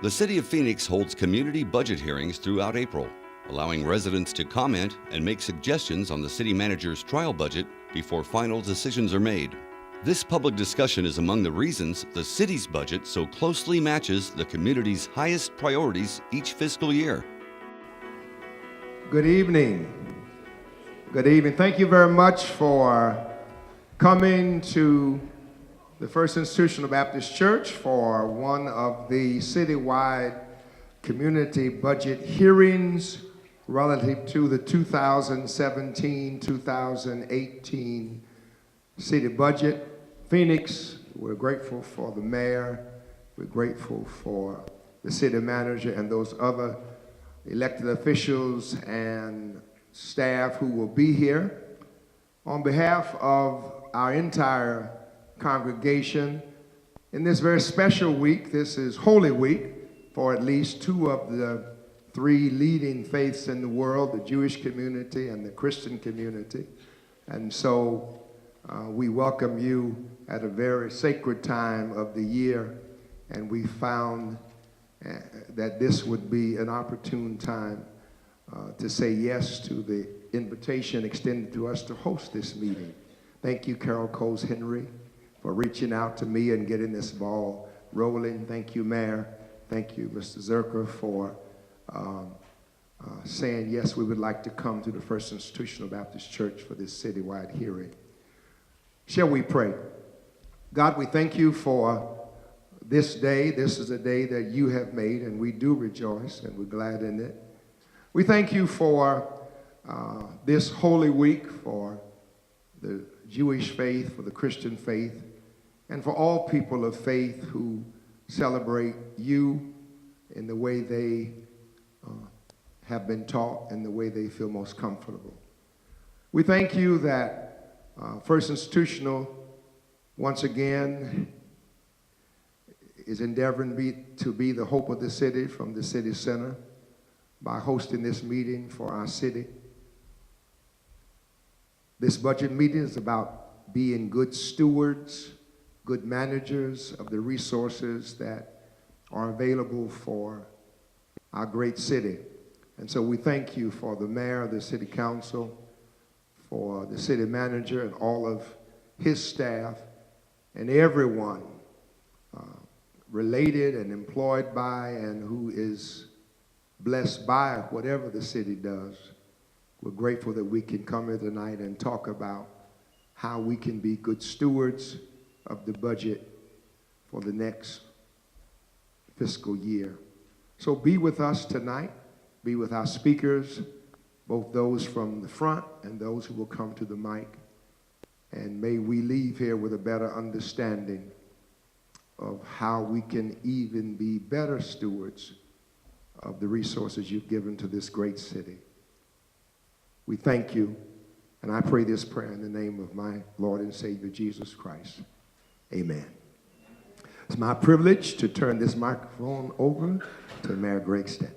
The City of Phoenix holds community budget hearings throughout April, allowing residents to comment and make suggestions on the city manager's trial budget before final decisions are made. This public discussion is among the reasons the city's budget so closely matches the community's highest priorities each fiscal year. Good evening. Good evening. Thank you very much for coming to the First Institutional Baptist Church for one of the citywide community budget hearings relative to the 2017-2018 city budget. Phoenix, we're grateful for the mayor, we're grateful for the city manager and those other elected officials and staff who will be here. On behalf of our entire congregation, in this very special week, this is Holy Week for at least two of the three leading faiths in the world, the Jewish community and the Christian community. And so we welcome you at a very sacred time of the year, and we found that this would be an opportune time to say yes to the invitation extended to us to host this meeting. Thank you, Carol Coles Henry, for reaching out to me and getting this ball rolling. Thank you, Mayor. Thank you, Mr. Zerker, for saying, yes, we would like to come to the First Institutional Baptist Church for this citywide hearing. Shall we pray? God, we thank you for this day. This is a day that you have made, and we do rejoice, and we're glad in it. We thank you for this Holy Week, for the Jewish faith, for the Christian faith, and for all people of faith who celebrate you in the way they have been taught and the way they feel most comfortable. We thank you that First Institutional, once again, is endeavoring to be the hope of the city from the city center by hosting this meeting for our city. This budget meeting is about being good stewards, good managers of the resources that are available for our great city. And so we thank you for the mayor, the city council, for the city manager and all of his staff and everyone related and employed by and who is blessed by whatever the city does. We're grateful that we can come here tonight and talk about how we can be good stewards of the budget for the next fiscal year. So be with us tonight. Be with our speakers, both those from the front and those who will come to the mic. And may we leave here with a better understanding of how we can even be better stewards of the resources you've given to this great city. We thank you, and I pray this prayer in the name of my Lord and Savior, Jesus Christ. Amen. It's my privilege to turn this microphone over to Mayor Greg Stenton.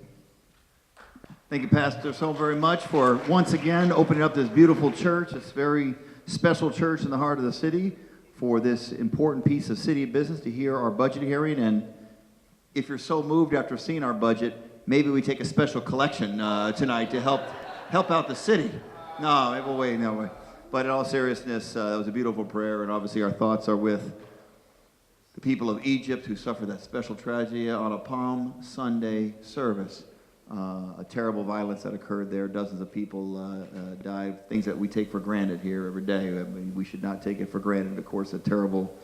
Thank you, Pastor, so very much for once again opening up this beautiful church, this very special church in the heart of the city, for this important piece of city business to hear our budget hearing. And if you're so moved after seeing our budget, maybe we take a special collection tonight to help out the city. No, wait, no way. But in all seriousness, that was a beautiful prayer, and obviously our thoughts are with the people of Egypt who suffered that special tragedy on a Palm Sunday service. A terrible violence that occurred there. Dozens of people died, things that we take for granted here every day. I mean, we should not take it for granted. Of course, a terrible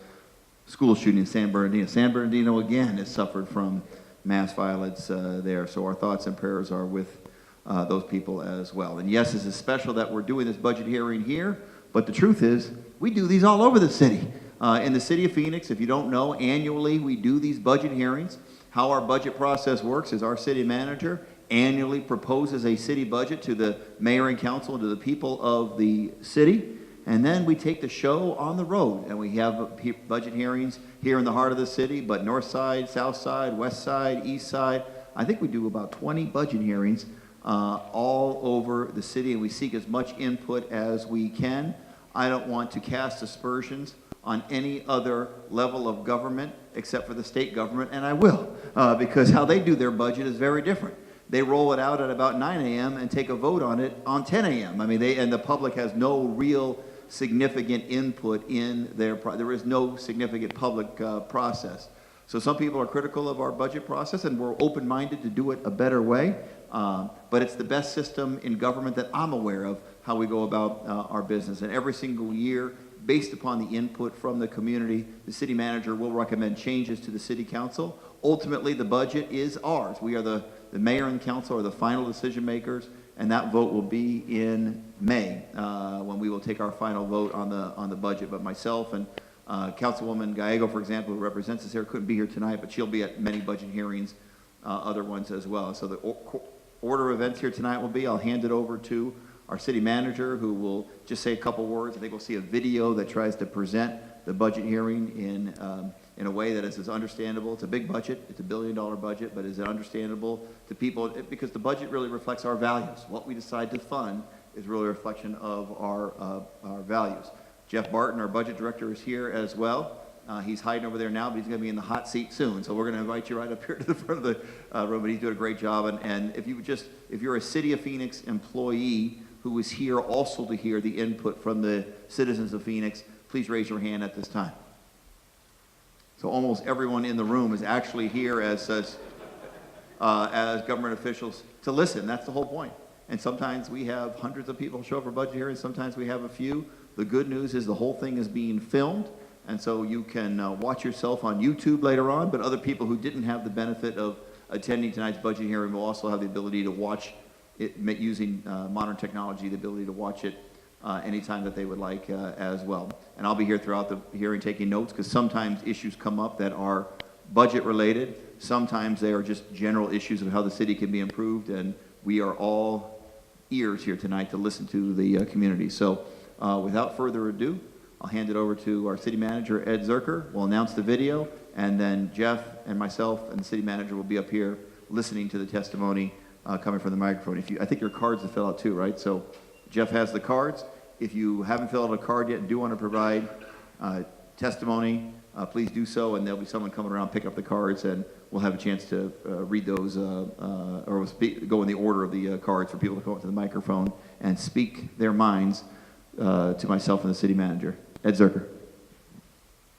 school shooting in San Bernardino. San Bernardino, again, has suffered from mass violence there. So our thoughts and prayers are with those people as well. And yes, this is special that we're doing this budget hearing here, but the truth is we do these all over the city. In the city of Phoenix, if you don't know, annually we do these budget hearings. How our budget process works is our city manager annually proposes a city budget to the mayor and council and to the people of the city. And then we take the show on the road, and we have budget hearings here in the heart of the city, but north side, south side, west side, east side. I think we do about 20 budget hearings all over the city, and we seek as much input as we can. I don't want to cast aspersions on any other level of government except for the state government, and I will. because how they do their budget is very different. They roll it out at about 9 a.m. and take a vote on it on 10 a.m. I mean, and the public has no real significant input in there is no significant public process. So some people are critical of our budget process, and we're open-minded to do it a better way. But it's the best system in government that I'm aware of how we go about our business. And every single year, based upon the input from the community, the city manager will recommend changes to the city council. Ultimately, the budget is ours. We are the mayor and council are the final decision makers, and that vote will be in May when we will take our final vote on the budget. But myself and Councilwoman Gallego, for example, who represents us here, couldn't be here tonight, but she'll be at many budget hearings, other ones as well. So the order of events here tonight will be, I'll hand it over to our city manager, who will just say a couple words. I think we'll see a video that tries to present the budget hearing in a way that is as understandable. It's a big budget. It's $1 billion budget, but is it understandable to people? Because the budget really reflects our values. What we decide to fund is really a reflection of our values. Jeff Barton, our budget director, is here as well. He's hiding over there now, but he's going to be in the hot seat soon. So we're going to invite you right up here to the front of the room. But he's doing a great job. And if you're a City of Phoenix employee who is here also to hear the input from the citizens of Phoenix, please raise your hand at this time. So almost everyone in the room is actually here as government officials to listen. That's the whole point. And sometimes we have hundreds of people show up for budget hearings. Sometimes we have a few. The good news is the whole thing is being filmed. And so you can watch yourself on YouTube later on, but other people who didn't have the benefit of attending tonight's budget hearing will also have the ability to watch it using modern technology, the ability to watch it anytime that they would like as well. And I'll be here throughout the hearing taking notes, because sometimes issues come up that are budget related. Sometimes they are just general issues of how the city can be improved, and we are all ears here tonight to listen to the community. So without further ado, I'll hand it over to our city manager, Ed Zerker. We'll announce the video, and then Jeff and myself and the city manager will be up here listening to the testimony coming from the microphone. I think your cards to fill out too, right? So Jeff has the cards. If you haven't filled out a card yet and do want to provide testimony, please do so, and there'll be someone coming around, pick up the cards, and we'll have a chance to read those, or we'll go in the order of the cards for people to come up to the microphone and speak their minds to myself and the city manager. Ed Zerker.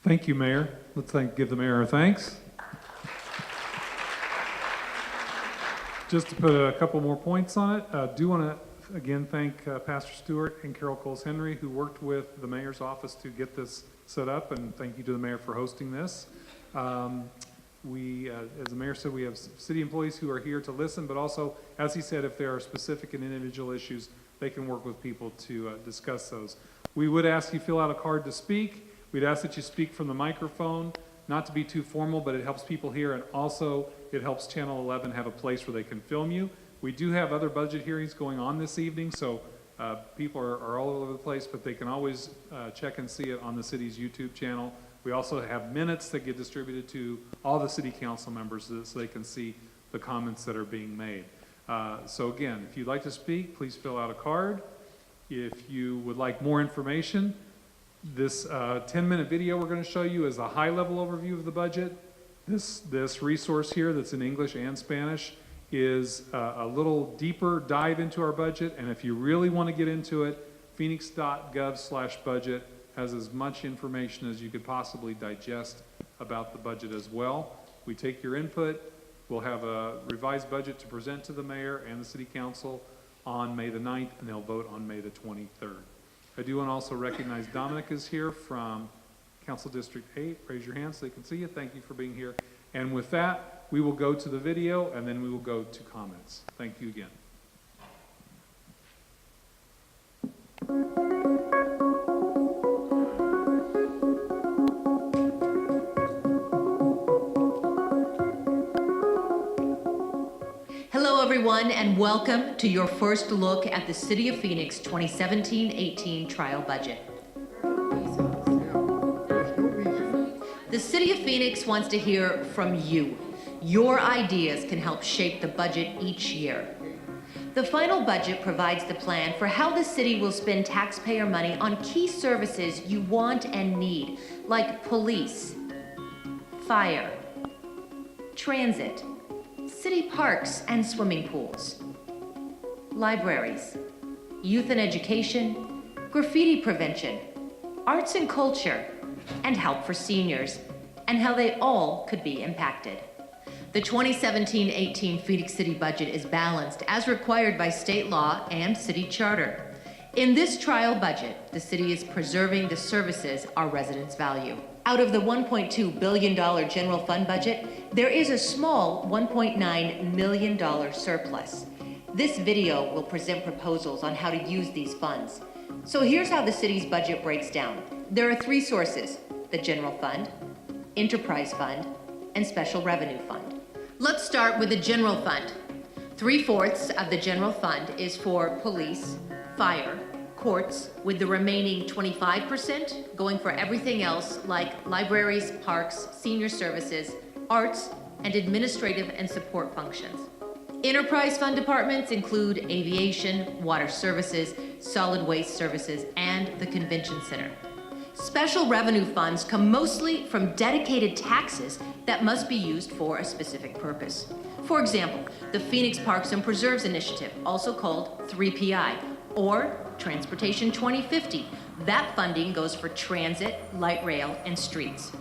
Thank you, Mayor. Let's give the mayor our thanks. Just to put a couple more points on it, do want to again thank Pastor Stewart and Carol Coles-Henry, who worked with the mayor's office to get this set up, and thank you to the mayor for hosting this. As the mayor said, we have city employees who are here to listen, but also, as he said, if there are specific and individual issues, they can work with people to discuss those. We would ask you fill out a card to speak. We'd ask that you speak from the microphone, not to be too formal, but it helps people hear, and also it helps Channel 11 have a place where they can film you. We do have other budget hearings going on this evening, so people are all over the place, but they can always check and see it on the city's YouTube channel. We also have minutes that get distributed to all the city council members so they can see the comments that are being made. So again, if you'd like to speak, please fill out a card. If you would like more information, this 10-minute video we're going to show you is a high-level overview of the budget. This resource here that's in English and Spanish is a little deeper dive into our budget, and if you really want to get into it, phoenix.gov/budget has as much information as you could possibly digest about the budget as well. We take your input. We'll have a revised budget to present to the mayor and the city council on May the 9th, and they'll vote on May the 23rd. I do want to also recognize Dominic is here from Council District 8. Raise your hand so they can see you. Thank you for being here. And with that, we will go to the video, and then we will go to comments. Thank you again. Hello, everyone, and welcome to your first look at the City of Phoenix 2017-18 trial budget. The City of Phoenix wants to hear from you. Your ideas can help shape the budget each year. The final budget provides the plan for how the city will spend taxpayer money on key services you want and need, like police, fire, transit, city parks and swimming pools, libraries, youth and education, graffiti prevention, arts and culture, and help for seniors, and how they all could be impacted. The 2017-18 Phoenix City budget is balanced as required by state law and city charter. In this trial budget, the city is preserving the services our residents value. Out of the $1.2 billion general fund budget, there is a small $1.9 million surplus. This video will present proposals on how to use these funds. So here's how the city's budget breaks down. There are three sources: the general fund, enterprise fund, and special revenue fund. Let's start with the general fund. 3/4 of the general fund is for police, fire, courts, with the remaining 25% going for everything else like libraries, parks, senior services, arts, and administrative and support functions. Enterprise fund departments include aviation, water services, solid waste services, and the convention center. Special revenue funds come mostly from dedicated taxes that must be used for a specific purpose. For example, the Phoenix Parks and Preserves Initiative, also called 3PI, or Transportation 2050. That funding goes for transit, light rail, and streets.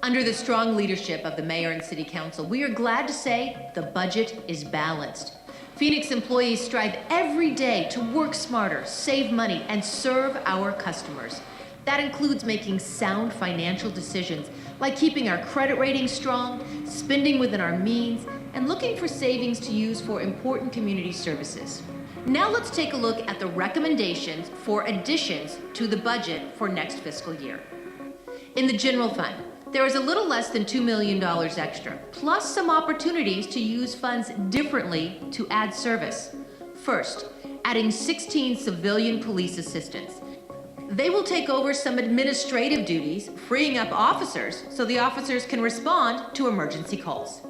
Under the strong leadership of the mayor and city council, we are glad to say the budget is balanced. Phoenix employees strive every day to work smarter, save money, and serve our customers. That includes making sound financial decisions, like keeping our credit rating strong, spending within our means, and looking for savings to use for important community services. Now let's take a look at the recommendations for additions to the budget for next fiscal year. In the general fund, there is a little less than $2 million extra, plus some opportunities to use funds differently to add service. First, adding 16 civilian police assistants. They will take over some administrative duties, freeing up officers so the officers can respond to emergency calls.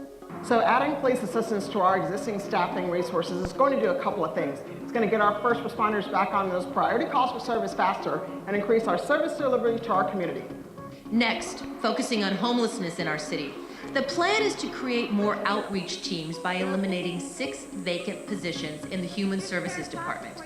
So adding police assistants to our existing staffing resources is going to do a couple of things. It's going to get our first responders back on those priority calls for service faster and increase our service delivery to our community. Next, focusing on homelessness in our city. The plan is to create more outreach teams by eliminating 6 vacant positions in the Human Services Department.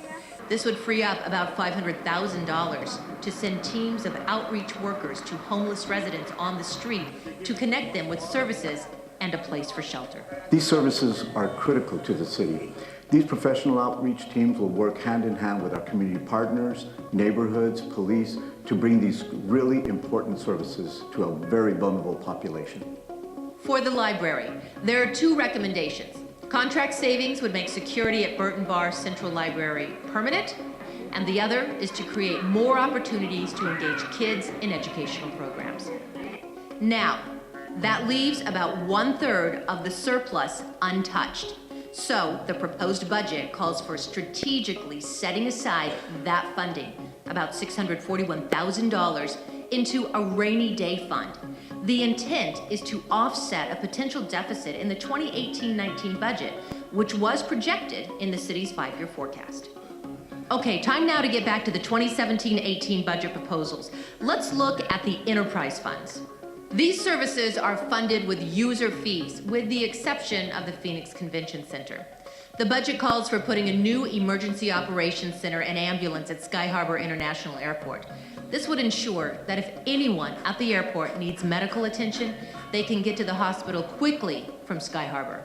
This would free up about $500,000 to send teams of outreach workers to homeless residents on the street to connect them with services and a place for shelter. These services are critical to the city. These professional outreach teams will work hand in hand with our community partners, neighborhoods, police, to bring these really important services to a very vulnerable population. For the library, there are 2 recommendations. Contract savings would make security at Burton Bar Central Library permanent, and the other is to create more opportunities to engage kids in educational programs. Now, that leaves about 1/3 of the surplus untouched. So the proposed budget calls for strategically setting aside that funding, about $641,000, into a rainy day fund. The intent is to offset a potential deficit in the 2018-19 budget, which was projected in the city's 5-year forecast. Okay, time now to get back to the 2017-18 budget proposals. Let's look at the enterprise funds. These services are funded with user fees, with the exception of the Phoenix Convention Center. The budget calls for putting a new emergency operations center and ambulance at Sky Harbor International Airport. This would ensure that if anyone at the airport needs medical attention, they can get to the hospital quickly from Sky Harbor.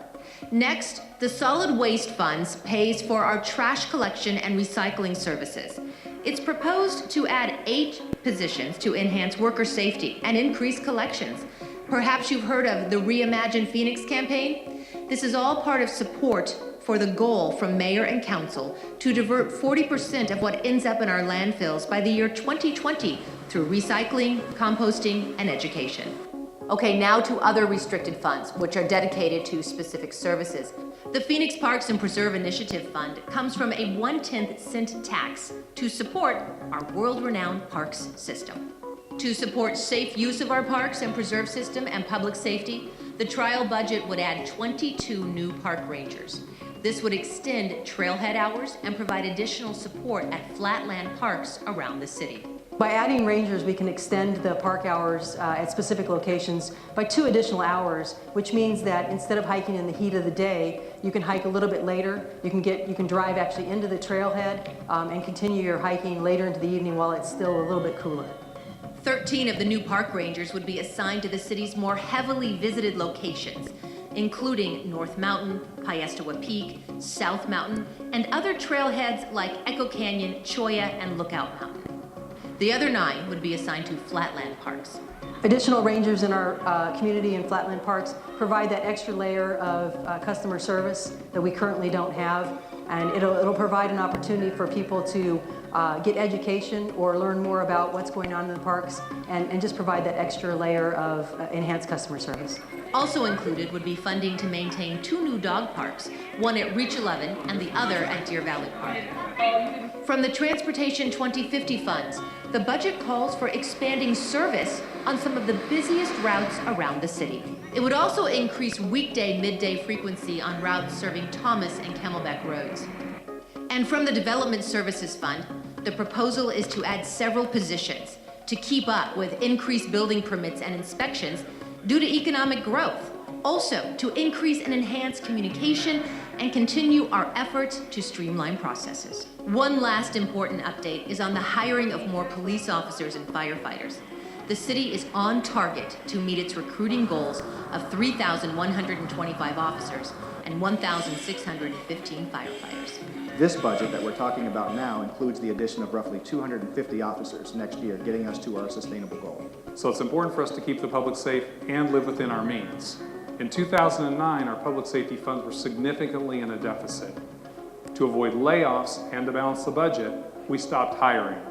Next, the solid waste funds pays for our trash collection and recycling services. It's proposed to add 8 positions to enhance worker safety and increase collections. Perhaps you've heard of the Reimagine Phoenix campaign. This is all part of support for the goal from mayor and council to divert 40% of what ends up in our landfills by the year 2020 through recycling, composting, and education. Okay, now to other restricted funds, which are dedicated to specific services. The Phoenix Parks and Preserve Initiative Fund comes from a 1/10 cent tax to support our world-renowned parks system. To support safe use of our parks and preserve system and public safety, the trial budget would add 22 new park rangers. This would extend trailhead hours and provide additional support at flatland parks around the city. By adding rangers, we can extend the park hours at specific locations by 2 additional hours, which means that instead of hiking in the heat of the day, you can hike a little bit later. You can drive actually into the trailhead and continue your hiking later into the evening while it's still a little bit cooler. 13 of the new park rangers would be assigned to the city's more heavily visited locations, including North Mountain, Piestewa Peak, South Mountain, and other trailheads like Echo Canyon, Cholla, and Lookout Mountain. The other 9 would be assigned to flatland parks. Additional rangers in our community and flatland parks provide that extra layer of customer service that we currently don't have, and it'll provide an opportunity for people to get education or learn more about what's going on in the parks and just provide that extra layer of enhanced customer service. Also included would be funding to maintain 2 new dog parks, one at Reach 11 and the other at Deer Valley Park. From the Transportation 2050 funds, the budget calls for expanding service on some of the busiest routes around the city. It would also increase weekday midday frequency on routes serving Thomas and Camelback roads. And from the Development Services Fund, the proposal is to add several positions to keep up with increased building permits and inspections due to economic growth. Also, to increase and enhance communication and continue our efforts to streamline processes. One last important update is on the hiring of more police officers and firefighters. The city is on target to meet its recruiting goals of 3,125 officers and 1,615 firefighters. This budget that we're talking about now includes the addition of roughly 250 officers next year, getting us to our sustainable goal. So it's important for us to keep the public safe and live within our means. In 2009, our public safety funds were significantly in a deficit. To avoid layoffs and to balance the budget, we stopped hiring.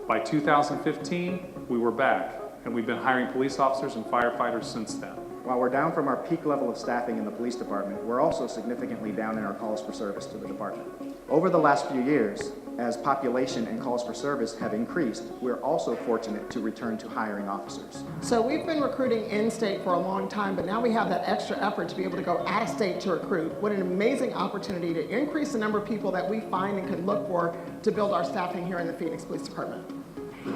By 2015, we were back, and we've been hiring police officers and firefighters since then. While we're down from our peak level of staffing in the police department, we're also significantly down in our calls for service to the department. Over the last few years, as population and calls for service have increased, we're also fortunate to return to hiring officers. So we've been recruiting in-state for a long time, but now we have that extra effort to be able to go out of state to recruit. What an amazing opportunity to increase the number of people that we find and can look for to build our staffing here in the Phoenix Police Department.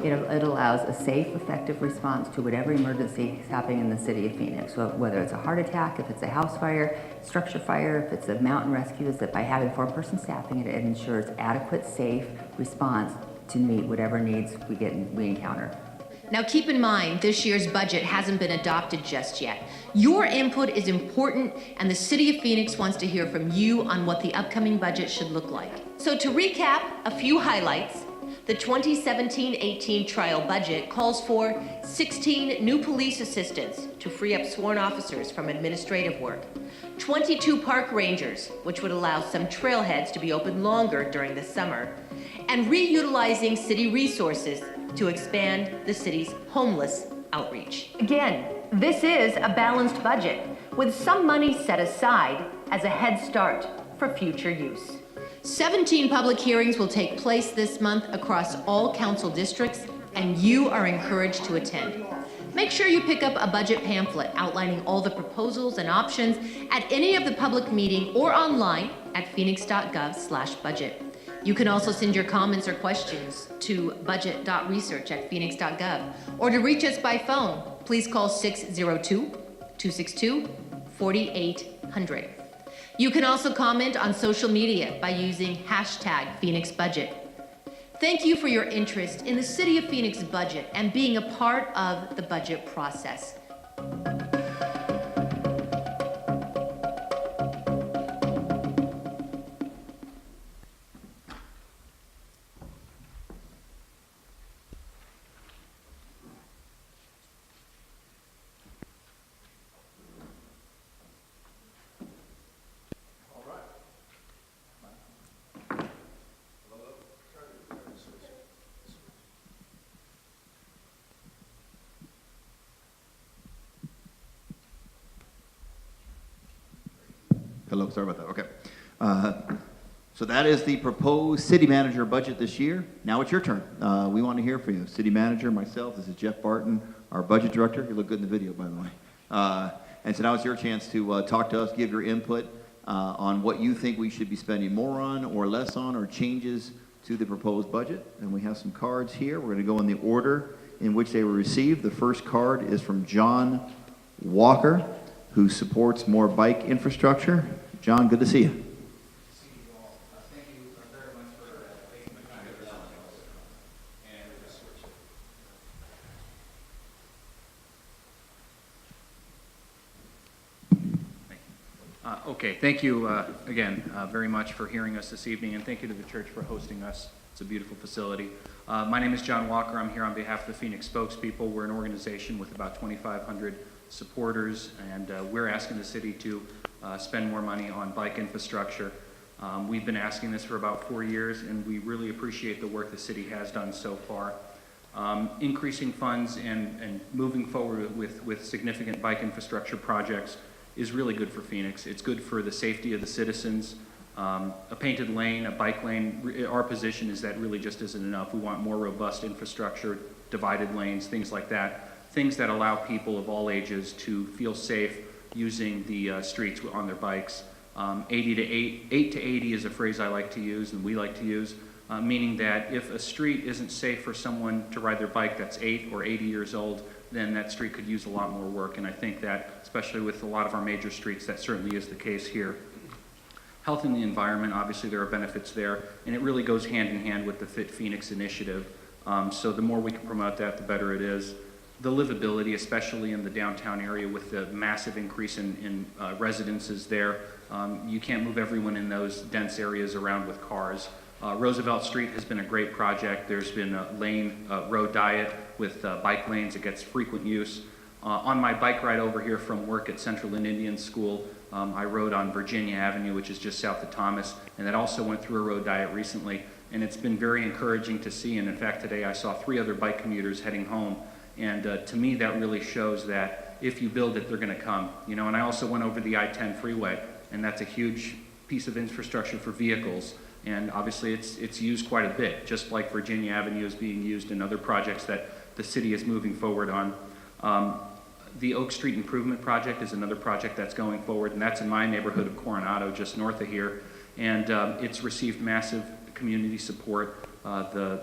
It allows a safe, effective response to whatever emergency is happening in the city of Phoenix. So whether it's a heart attack, if it's a house fire, structure fire, if it's a mountain rescue, is that by having 4-person staffing, it ensures adequate, safe response to meet whatever needs we encounter. Now keep in mind, this year's budget hasn't been adopted just yet. Your input is important, and the City of Phoenix wants to hear from you on what the upcoming budget should look like. So to recap a few highlights, the 2017-18 trial budget calls for 16 new police assistants to free up sworn officers from administrative work, 22 park rangers, which would allow some trailheads to be open longer during the summer, and reutilizing city resources to expand the city's homeless outreach. Again, this is a balanced budget with some money set aside as a head start for future use. 17 public hearings will take place this month across all council districts, and you are encouraged to attend. Make sure you pick up a budget pamphlet outlining all the proposals and options at any of the public meeting or online at phoenix.gov/budget. You can also send your comments or questions to budget.research@phoenix.gov, or to reach us by phone, please call 602-262-4800. You can also comment on social media by using #PhoenixBudget. Thank you for your interest in the City of Phoenix budget and being a part of the budget process. Hello, sorry about that, okay. So that is the proposed city manager budget this year. Now it's your turn. We want to hear from you. City manager, myself, this is Jeff Barton, our budget director. You look good in the video, by the way. And so now it's your chance to talk to us, give your input on what you think we should be spending more on or less on, or changes to the proposed budget. And we have some cards here. We're going to go in the order in which they were received. The first card is from John Walker, who supports more bike infrastructure. John, good to see you. Okay, thank you again very much for hearing us this evening, and thank you to the church for hosting us. It's a beautiful facility. My name is John Walker. I'm here on behalf of the Phoenix Spokespeople. We're an organization with about 2,500 supporters, and we're asking the city to spend more money on bike infrastructure. We've been asking this for about 4 years, and we really appreciate the work the city has done so far. Increasing funds and moving forward with significant bike infrastructure projects is really good for Phoenix. It's good for the safety of the citizens. A painted lane, a bike lane, our position is that really just isn't enough. We want more robust infrastructure, divided lanes, things like that. Things that allow people of all ages to feel safe using the streets on their bikes. 8 to 80 is a phrase I like to use and we like to use, meaning that if a street isn't safe for someone to ride their bike that's 8 or 80 years old, then that street could use a lot more work. And I think that, especially with a lot of our major streets, that certainly is the case here. Health and the environment, obviously there are benefits there, and it really goes hand in hand with the Fit Phoenix initiative. So the more we can promote that, the better it is. The livability, especially in the downtown area with the massive increase in residences there. You can't move everyone in those dense areas around with cars. Roosevelt Street has been a great project. There's been a road diet with bike lanes. It gets frequent use. On my bike ride over here from work at Central Indian School, I rode on Virginia Avenue, which is just south of Thomas, and that also went through a road diet recently. And it's been very encouraging to see, and in fact today I saw 3 other bike commuters heading home. And to me that really shows that if you build it, they're gonna come. You know, and I also went over the I-10 freeway, and that's a huge piece of infrastructure for vehicles. And obviously it's used quite a bit, just like Virginia Avenue is being used in other projects that the city is moving forward on. The Oak Street Improvement Project is another project that's going forward, and that's in my neighborhood of Coronado, just north of here. And it's received massive community support. The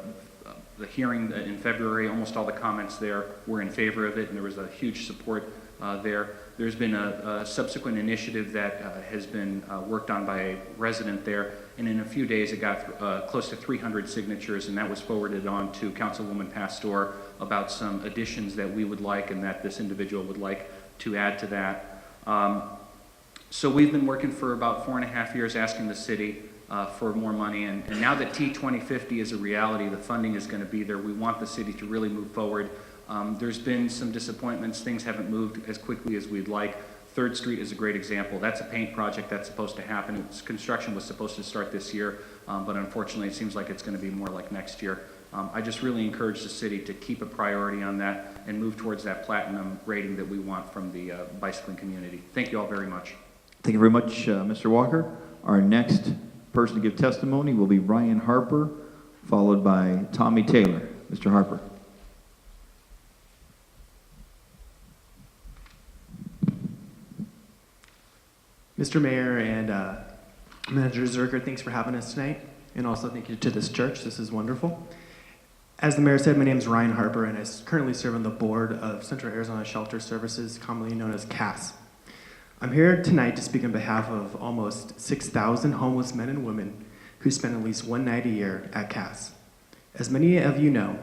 hearing in February, almost all the comments there were in favor of it, and there was a huge support there. There's been a subsequent initiative that has been worked on by a resident there, and in a few days it got close to 300 signatures, and that was forwarded on to Councilwoman Pastor about some additions that we would like and that this individual would like to add to that. So we've been working for about 4.5 years asking the city for more money, and now that T2050 is a reality, the funding is going to be there. We want the city to really move forward. There's been some disappointments. Things haven't moved as quickly as we'd like. 3rd Street is a great example. That's a paint project that's supposed to happen. Construction was supposed to start this year, but unfortunately it seems like it's going to be more like next year. I just really encourage the city to keep a priority on that and move towards that platinum rating that we want from the bicycling community. Thank you all very much. Thank you very much, Mr. Walker. Our next person to give testimony will be Ryan Harper, followed by Tommy Taylor. Mr. Harper. Mr. Mayor and Manager Zerker, thanks for having us tonight. And also thank you to this church. This is wonderful. As the mayor said, my name is Ryan Harper, and I currently serve on the board of Central Arizona Shelter Services, commonly known as CAS. I'm here tonight to speak on behalf of almost 6,000 homeless men and women who spend at least one night a year at CAS. As many of you know,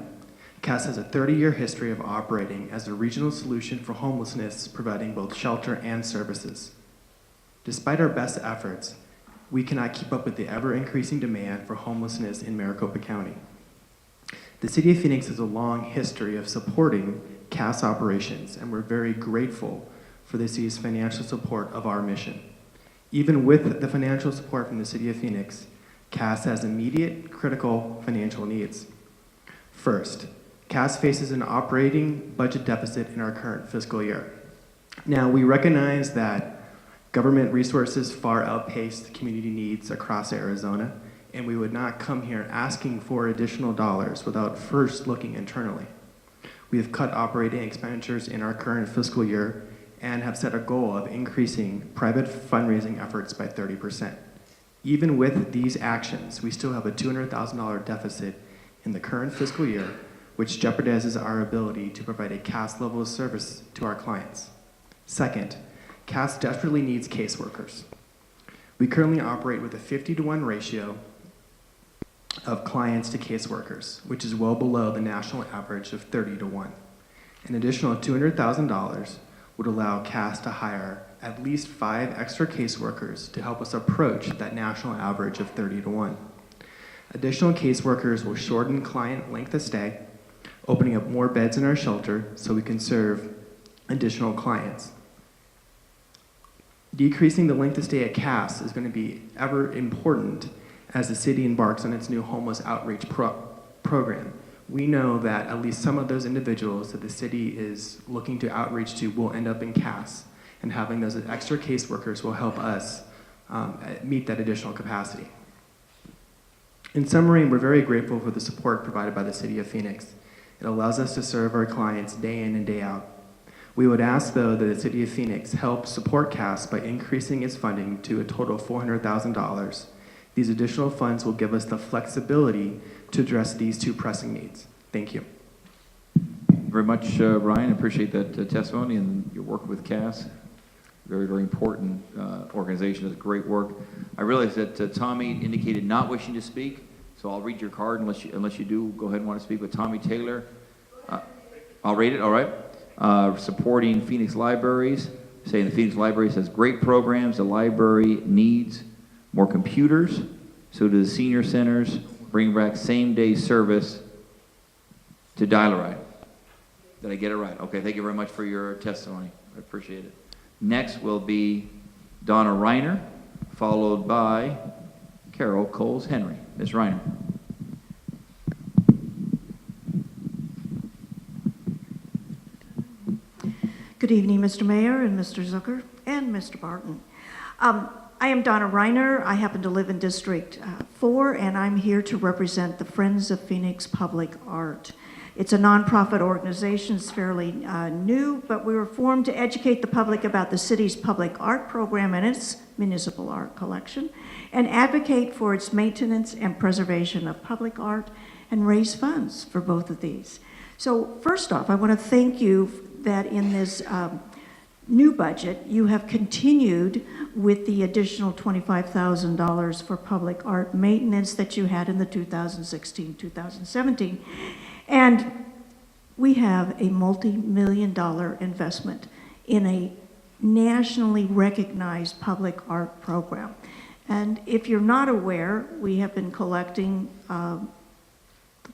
CAS has a 30-year history of operating as a regional solution for homelessness, providing both shelter and services. Despite our best efforts, we cannot keep up with the ever-increasing demand for homelessness in Maricopa County. The City of Phoenix has a long history of supporting CAS operations, and we're very grateful for the city's financial support of our mission. Even with the financial support from the City of Phoenix, CAS has immediate critical financial needs. First, CAS faces an operating budget deficit in our current fiscal year. Now, we recognize that government resources far outpace the community needs across Arizona, and we would not come here asking for additional dollars without first looking internally. We have cut operating expenditures in our current fiscal year and have set a goal of increasing private fundraising efforts by 30%. Even with these actions, we still have a $200,000 deficit in the current fiscal year, which jeopardizes our ability to provide a CAS level of service to our clients. Second, CAS desperately needs caseworkers. We currently operate with a 50-to-1 ratio of clients to caseworkers, which is well below the national average of 30-to-1. An additional $200,000 would allow CAS to hire at least 5 extra caseworkers to help us approach that national average of 30-to-1. Additional caseworkers will shorten client length of stay, opening up more beds in our shelter so we can serve additional clients. Decreasing the length of stay at CAS is going to be ever important as the city embarks on its new homeless outreach program. We know that at least some of those individuals that the city is looking to outreach to will end up in CAS, and having those extra caseworkers will help us meet that additional capacity. In summary, we're very grateful for the support provided by the City of Phoenix. It allows us to serve our clients day in and day out. We would ask, though, that the City of Phoenix help support CAS by increasing its funding to a total of $400,000. These additional funds will give us the flexibility to address these 2 pressing needs. Thank you. Very much, Ryan. I appreciate that testimony and your work with CAS. Very, very important organization, does great work. I realize that Tommy indicated not wishing to speak, so I'll read your card unless you do go ahead and want to speak with Tommy Taylor. I'll read it, all right. Supporting Phoenix Libraries, saying the Phoenix Libraries has great programs. The library needs more computers, so do the senior centers. Bring back same-day service to Dial-A-Ride. Did I get it right? Okay, thank you very much for your testimony. I appreciate it. Next will be Donna Reiner, followed by Carol Coles-Henry. Ms. Reiner. Good evening, Mr. Mayor and Mr. Zucker and Mr. Barton. I am Donna Reiner. I happen to live in District 4, and I'm here to represent the Friends of Phoenix Public Art. It's a nonprofit organization. It's fairly new, but we were formed to educate the public about the city's public art program and its municipal art collection, and advocate for its maintenance and preservation of public art and raise funds for both of these. So first off, I want to thank you that in this new budget, you have continued with the additional $25,000 for public art maintenance that you had in the 2016-2017. And we have a multi-million-dollar investment in a nationally recognized public art program. And if you're not aware, we have been collecting the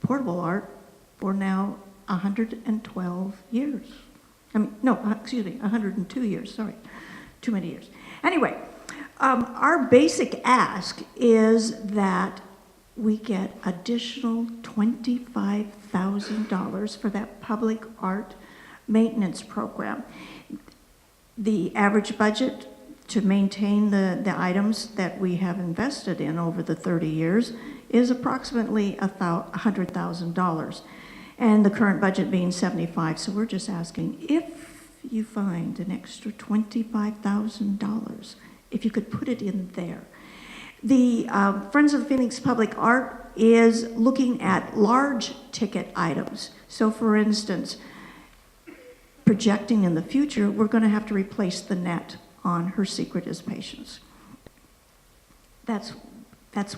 portable art for now 112 years. 102 years, sorry. Too many years. Anyway, our basic ask is that we get additional $25,000 for that public art maintenance program. The average budget to maintain the items that we have invested in over the 30 years is approximately $100,000. And the current budget being 75, so we're just asking if you find an extra $25,000, if you could put it in there. The Friends of Phoenix Public Art is looking at large ticket items. So for instance, projecting in the future, we're going to have to replace the net on Her Secret Is Patience. That's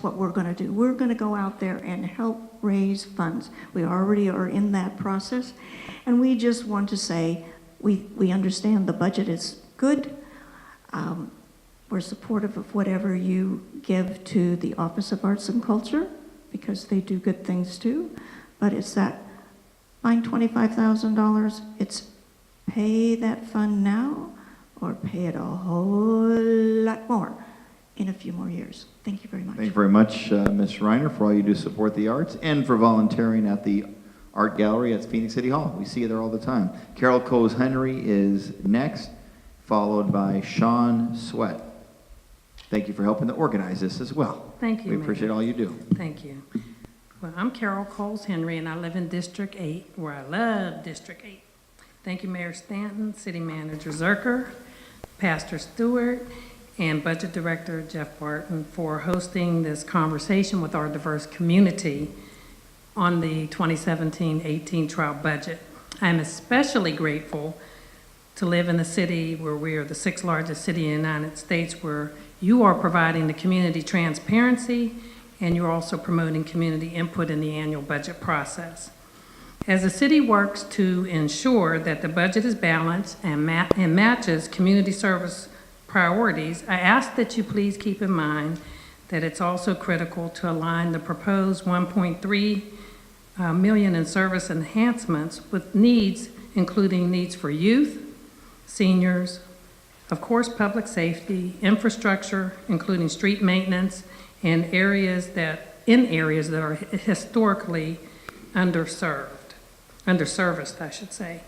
what we're going to do. We're going to go out there and help raise funds. We already are in that process, and we just want to say we understand the budget is good. We're supportive of whatever you give to the Office of Arts and Culture, because they do good things too, but it's that find $25,000, it's pay that fund now or pay it a whole lot more in a few more years. Thank you very much. Thank you very much, Ms. Reiner, for all you do to support the arts and for volunteering at the Art Gallery at Phoenix City Hall. We see you there all the time. Carol Coles-Henry is next, followed by Sean Sweat. Thank you for helping to organize this as well. Thank you, We appreciate all you do. Thank you. Well, I'm Carol Coles-Henry, and I live in District 8, where I love District 8. Thank you, Mayor Stanton, City Manager Zucker, Pastor Stewart, and Budget Director Jeff Barton for hosting this conversation with our diverse community on the 2017-18 trial budget. I'm especially grateful to live in a city where we are the 6th largest city in the United States, where you are providing the community transparency and you're also promoting community input in the annual budget process. As the city works to ensure that the budget is balanced and matches community service priorities, I ask that you please keep in mind that it's also critical to align the proposed $1.3 million in service enhancements with needs, including needs for youth, seniors, of course, public safety, infrastructure, including street maintenance, and areas that are historically underserviced, I should say.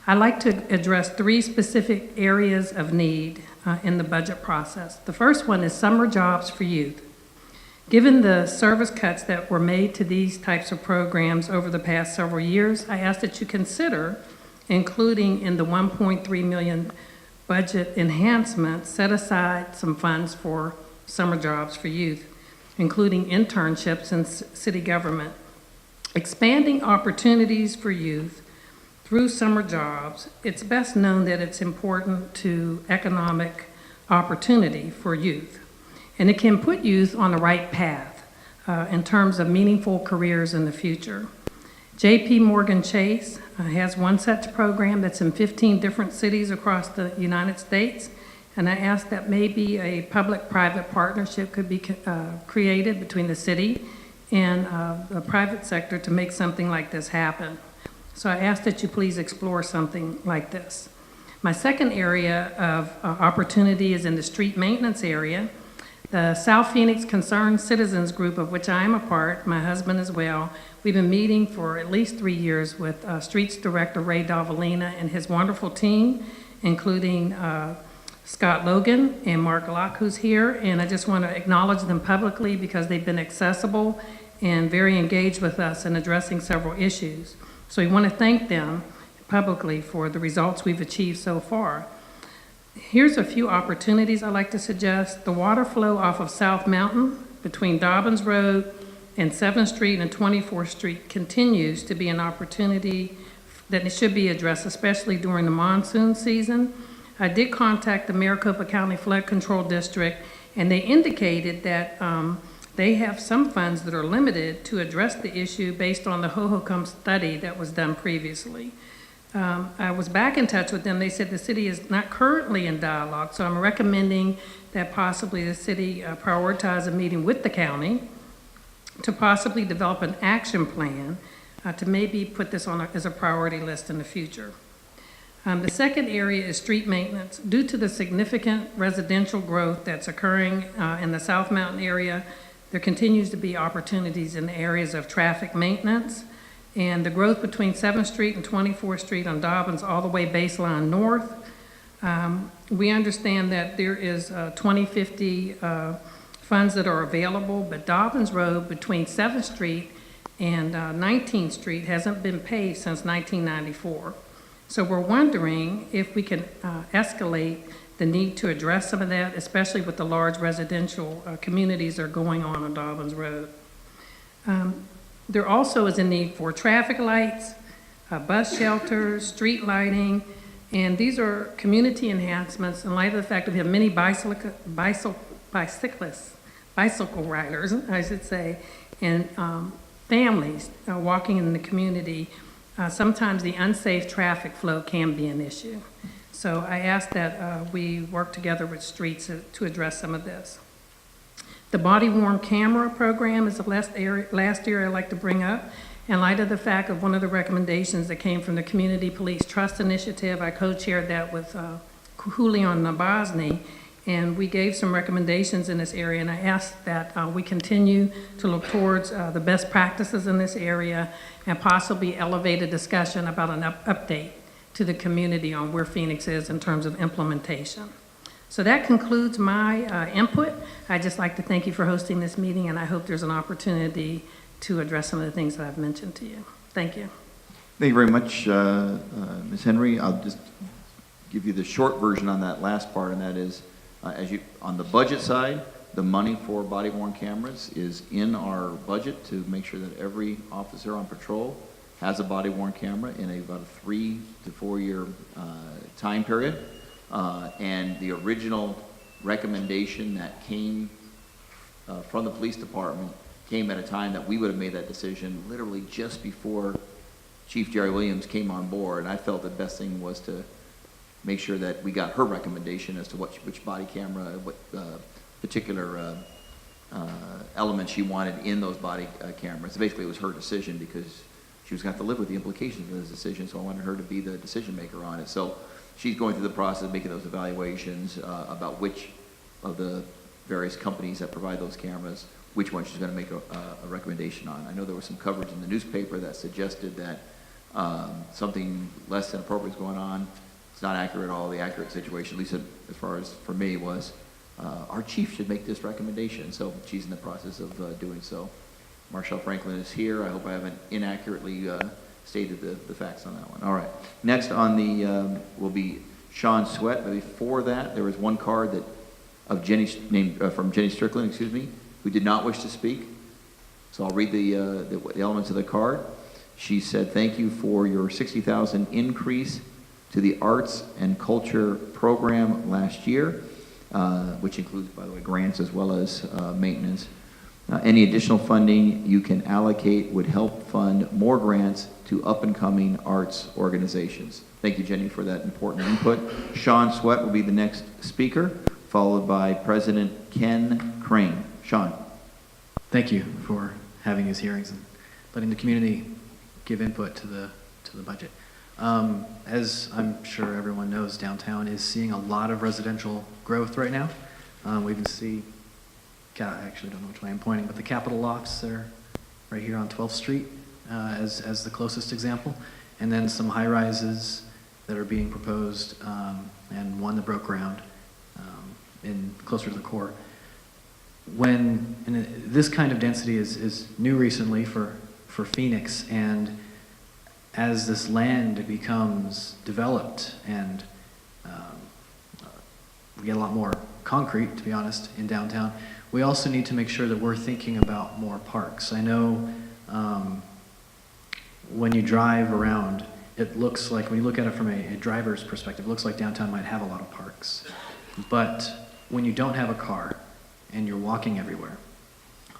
I'd like to address 3 specific areas of need in the budget process. The first one is summer jobs for youth. Given the service cuts that were made to these types of programs over the past several years, I ask that you consider including in the $1.3 million budget enhancement, set aside some funds for summer jobs for youth, including internships in city government. Expanding opportunities for youth through summer jobs, it's best known that it's important to economic opportunity for youth. And it can put youth on the right path in terms of meaningful careers in the future. J.P. Morgan Chase has one such program that's in 15 different cities across the United States, and I ask that maybe a public-private partnership could be created between the city and the private sector to make something like this happen. So I ask that you please explore something like this. My second area of opportunity is in the street maintenance area. The South Phoenix Concerned Citizens Group, of which I am a part, my husband as well, we've been meeting for at least 3 years with Streets Director Ray Davalina and his wonderful team, including Scott Logan and Mark Locke, who's here, and I just want to acknowledge them publicly because they've been accessible and very engaged with us in addressing several issues. So we want to thank them publicly for the results we've achieved so far. Here's a few opportunities I'd like to suggest. The water flow off of South Mountain between Dobbins Road and 7th Street and 24th Street continues to be an opportunity that it should be addressed, especially during the monsoon season. I did contact the Maricopa County Flood Control District, and they indicated that they have some funds that are limited to address the issue based on the Hohokam study that was done previously. I was back in touch with them. They said the city is not currently in dialogue, so I'm recommending that possibly the city prioritize a meeting with the county to possibly develop an action plan to maybe put this on as a priority list in the future. The second area is street maintenance. Due to the significant residential growth that's occurring in the South Mountain area, there continues to be opportunities in the areas of traffic maintenance, and the growth between 7th Street and 24th Street on Dobbins all the way baseline north. We understand that there is 2050 funds that are available, but Dobbins Road between 7th Street and 19th Street hasn't been paved since 1994. So we're wondering if we can escalate the need to address some of that, especially with the large residential communities that are going on Dobbins Road. There also is a need for traffic lights, bus shelters, street lighting, and these are community enhancements in light of the fact that we have many bicycle riders, I should say, and families walking in the community. Sometimes the unsafe traffic flow can be an issue. So I ask that we work together with streets to address some of this. The body-worn camera program is the last area I'd like to bring up. In light of the fact of one of the recommendations that came from the Community Police Trust Initiative, I co-chaired that with Julian Nabozny, and we gave some recommendations in this area, and I asked that we continue to look towards the best practices in this area and possibly elevate a discussion about an update to the community on where Phoenix is in terms of implementation. So that concludes my input. I'd just like to thank you for hosting this meeting, and I hope there's an opportunity to address some of the things that I've mentioned to you. Thank you. Thank you very much, Ms. Henry. I'll just give you the short version on that last part, and that is On the budget side, the money for body-worn cameras is in our budget to make sure that every officer on patrol has a body-worn camera in about a 3 to 4 year time period. And the original recommendation that came from the police department came at a time that we would have made that decision literally just before Chief Jerry Williams came on board. And I felt the best thing was to make sure that we got her recommendation as to which body camera, what particular elements she wanted in those body cameras. Basically, it was her decision because she was going to have to live with the implications of this decision, so I wanted her to be the decision maker on it. So she's going through the process of making those evaluations about which of the various companies that provide those cameras, which one she's going to make a recommendation on. I know there was some coverage in the newspaper that suggested that something less than appropriate is going on. It's not accurate at all. The accurate situation, at least as far as for me, was our chief should make this recommendation. So she's in the process of doing so. Marshall Franklin is here. I hope I haven't inaccurately stated the facts on that one. All right. Next on the will be Sean Sweat. But before that, there was one card that from Jenny Strickland, excuse me, who did not wish to speak. So I'll read the elements of the card. She said, "Thank you for your $60,000 increase to the arts and culture program last year," which includes, by the way, grants as well as maintenance. Any additional funding you can allocate would help fund more grants to up-and-coming arts organizations. Thank you, Jenny, for that important input. Sean Sweat will be the next speaker, followed by President Ken Crane. Sean. Thank you for having these hearings and letting the community give input to the budget. As I'm sure everyone knows, downtown is seeing a lot of residential growth right now. We even see, I actually don't know which way I'm pointing, but the Capitol lofts are right here on 12th Street as the closest example. And then some high rises that are being proposed and one that broke ground in closer to the core. This kind of density is new recently for Phoenix, and as this land becomes developed and we get a lot more concrete, to be honest, in downtown, we also need to make sure that we're thinking about more parks. I know when you drive around, it looks like, when you look at it from a driver's perspective, it looks like downtown might have a lot of parks. But when you don't have a car and you're walking everywhere,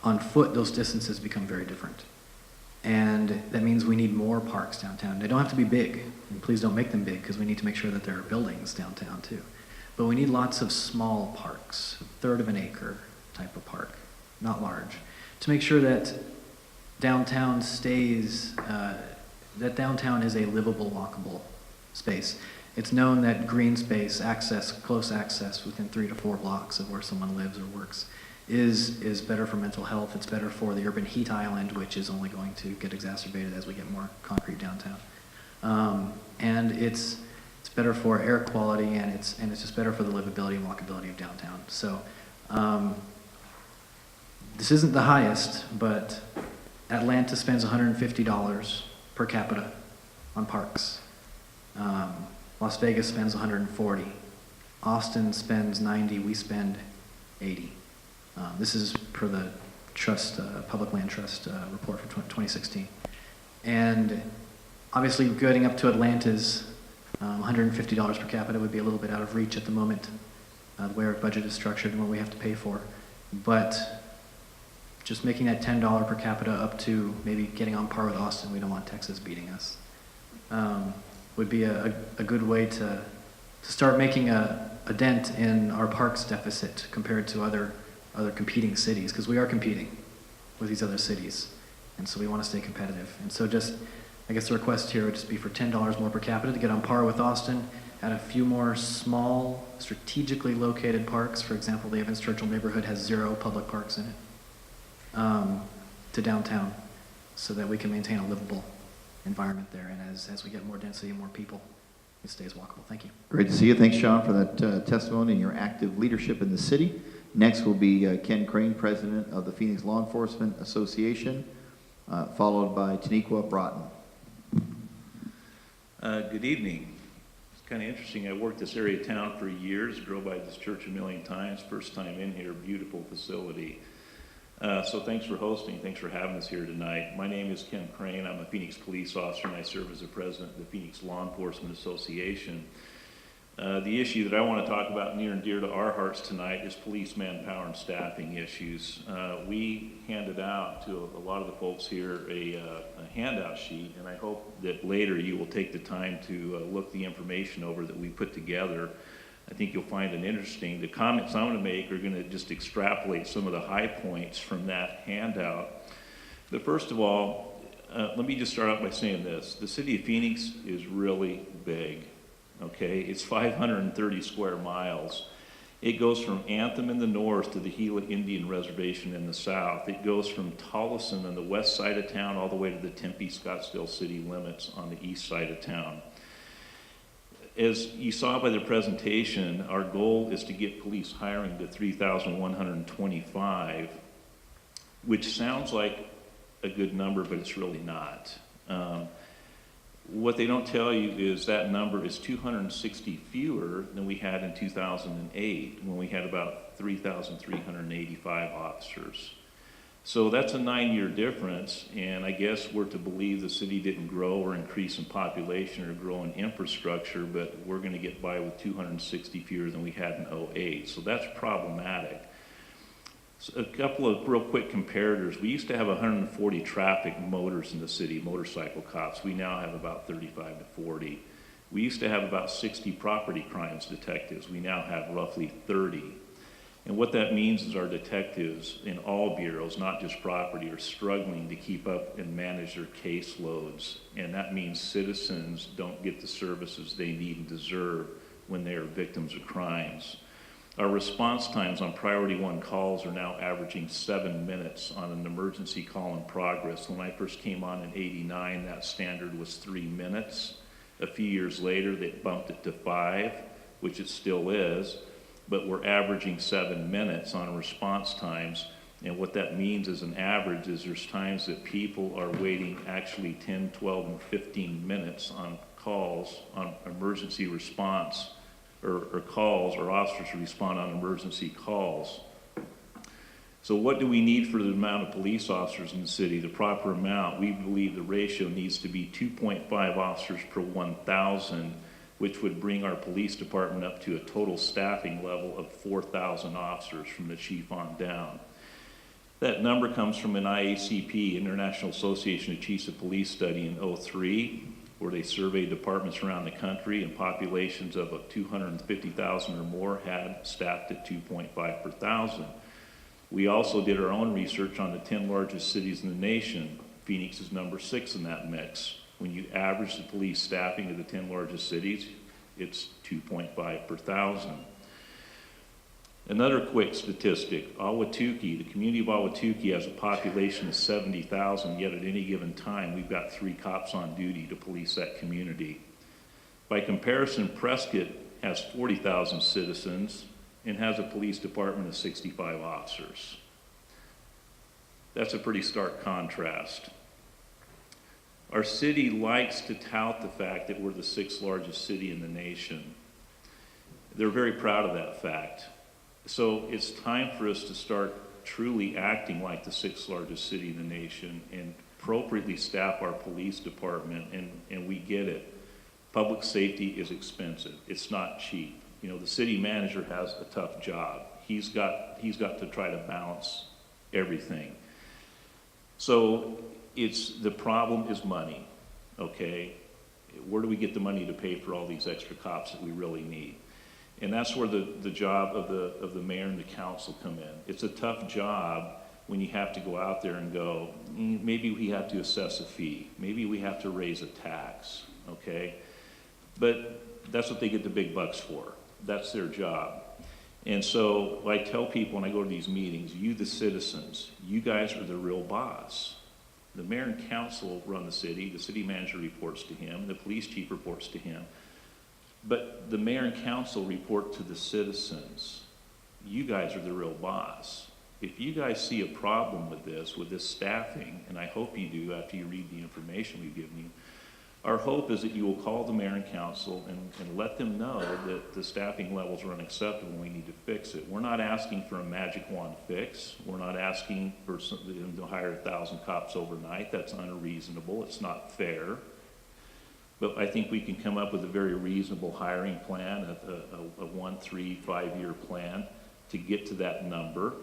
on foot, those distances become very different. And that means we need more parks downtown. They don't have to be big, and please don't make them big, because we need to make sure that there are buildings downtown too. But we need lots of small parks, a third of an acre type of park, not large, to make sure that downtown stays, that downtown is a livable, walkable space. It's known that green space, close access within 3 to 4 blocks of where someone lives or works is better for mental health. It's better for the urban heat island, which is only going to get exacerbated as we get more concrete downtown. And it's better for air quality, and it's just better for the livability and walkability of downtown. So this isn't the highest, but Atlanta spends $150 per capita on parks. Las Vegas spends $140. Austin spends $90. We spend $80. This is per the Trust, Public Land Trust report from 2016. And obviously getting up to Atlanta's $150 per capita would be a little bit out of reach at the moment, the way our budget is structured and what we have to pay for. But just making that $10 per capita up to maybe getting on par with Austin, we don't want Texas beating us, would be a good way to start making a dent in our parks deficit compared to other competing cities, because we are competing with these other cities, and so we want to stay competitive. And so just, I guess the request here would just be for $10 more per capita to get on par with Austin, add a few more small, strategically located parks. For example, the Evans Churchill neighborhood has 0 public parks in it, to downtown, so that we can maintain a livable environment there. And as we get more density and more people, it stays walkable. Thank you. Great to see you. Thanks, Sean, for that testimony and your active leadership in the city. Next will be Ken Crane, President of the Phoenix Law Enforcement Association, followed by Taniqua Broughton. Good evening. kind of interesting. I worked this area of town for years, drove by this church a million times, first time in here, beautiful facility. So thanks for hosting, thanks for having us here tonight. My name is Ken Crane, I'm a Phoenix police officer and I serve as the president of the Phoenix Law Enforcement Association. The issue that I want to talk about near and dear to our hearts tonight is police manpower and staffing issues. We handed out to a lot of the folks here a handout sheet, and I hope that later you will take the time to look the information over that we put together. I think you'll find it interesting. The comments I'm going to make are going to just extrapolate some of the high points from that handout. But first of all, let me just start out by saying this. The city of Phoenix is really big. Okay, it's 530 square miles. It goes from Anthem in the north to the Gila Indian Reservation in the south. It goes from Tolleson on the west side of town all the way to the Tempe-Scottsdale city limits on the east side of town. As you saw by the presentation, our goal is to get police hiring to 3,125, which sounds like a good number, but it's really not. What they don't tell you is that number is 260 fewer than we had in 2008, when we had about 3,385 officers. So that's a 9-year difference, and I guess we're to believe the city didn't grow or increase in population or grow in infrastructure, but we're going to get by with 260 fewer than we had in 2008. So that's problematic. So a couple of real quick comparators. We used to have 140 traffic motors in the city, motorcycle cops. We now have about 35 to 40. We used to have about 60 property crimes detectives. We now have roughly 30. And what that means is our detectives in all bureaus, not just property, are struggling to keep up and manage their caseloads. And that means citizens don't get the services they need and deserve when they are victims of crimes. Our response times on priority 1 calls are now averaging 7 minutes on an emergency call in progress. When I first came on in '89, that standard was 3 minutes. A few years later, they bumped it to 5, which it still is, but we're averaging 7 minutes on response times. And what that means as an average is there's times that people are waiting actually 10, 12, and 15 minutes on calls on emergency response or calls, or officers to respond on emergency calls. So what do we need for the amount of police officers in the city? The proper amount, we believe the ratio needs to be 2.5 officers per 1,000, which would bring our police department up to a total staffing level of 4,000 officers from the chief on down. That number comes from an IACP, International Association of Chiefs of Police study in '03, where they surveyed departments around the country, and populations of 250,000 or more had staffed at 2.5 per 1,000. We also did our own research on the 10 largest cities in the nation. Phoenix is number 6 in that mix. When you average the police staffing of the 10 largest cities, it's 2.5 per 1,000. Another quick statistic, Ahwatukee, the community of Ahwatukee has a population of 70,000, yet at any given time, we've got 3 cops on duty to police that community. By comparison, Prescott has 40,000 citizens and has a police department of 65 officers. That's a pretty stark contrast. Our city likes to tout the fact that we're the 6th largest city in the nation. They're very proud of that fact. So it's time for us to start truly acting like the 6th largest city in the nation and appropriately staff our police department, and we get it. Public safety is expensive. It's not cheap. You know, the city manager has a tough job. He's got to try to balance everything. So the problem is money, okay? Where do we get the money to pay for all these extra cops that we really need? And that's where the job of the mayor and the council come in. It's a tough job when you have to go out there and go, maybe we have to assess a fee. Maybe we have to raise a tax, okay? But that's what they get the big bucks for. That's their job. And so I tell people when I go to these meetings, you the citizens, you guys are the real boss. The mayor and council run the city manager reports to him, the police chief reports to him. But the mayor and council report to the citizens. You guys are the real boss. If you guys see a problem with this staffing, and I hope you do after you read the information we've given you, Our hope is that you will call the mayor and council and let them know that the staffing levels are unacceptable and we need to fix it. We're not asking for a magic wand fix. We're not asking for them to hire 1,000 cops overnight. That's unreasonable. It's not fair. But I think we can come up with a very reasonable hiring plan, a 1, 3, 5-year plan to get to that number.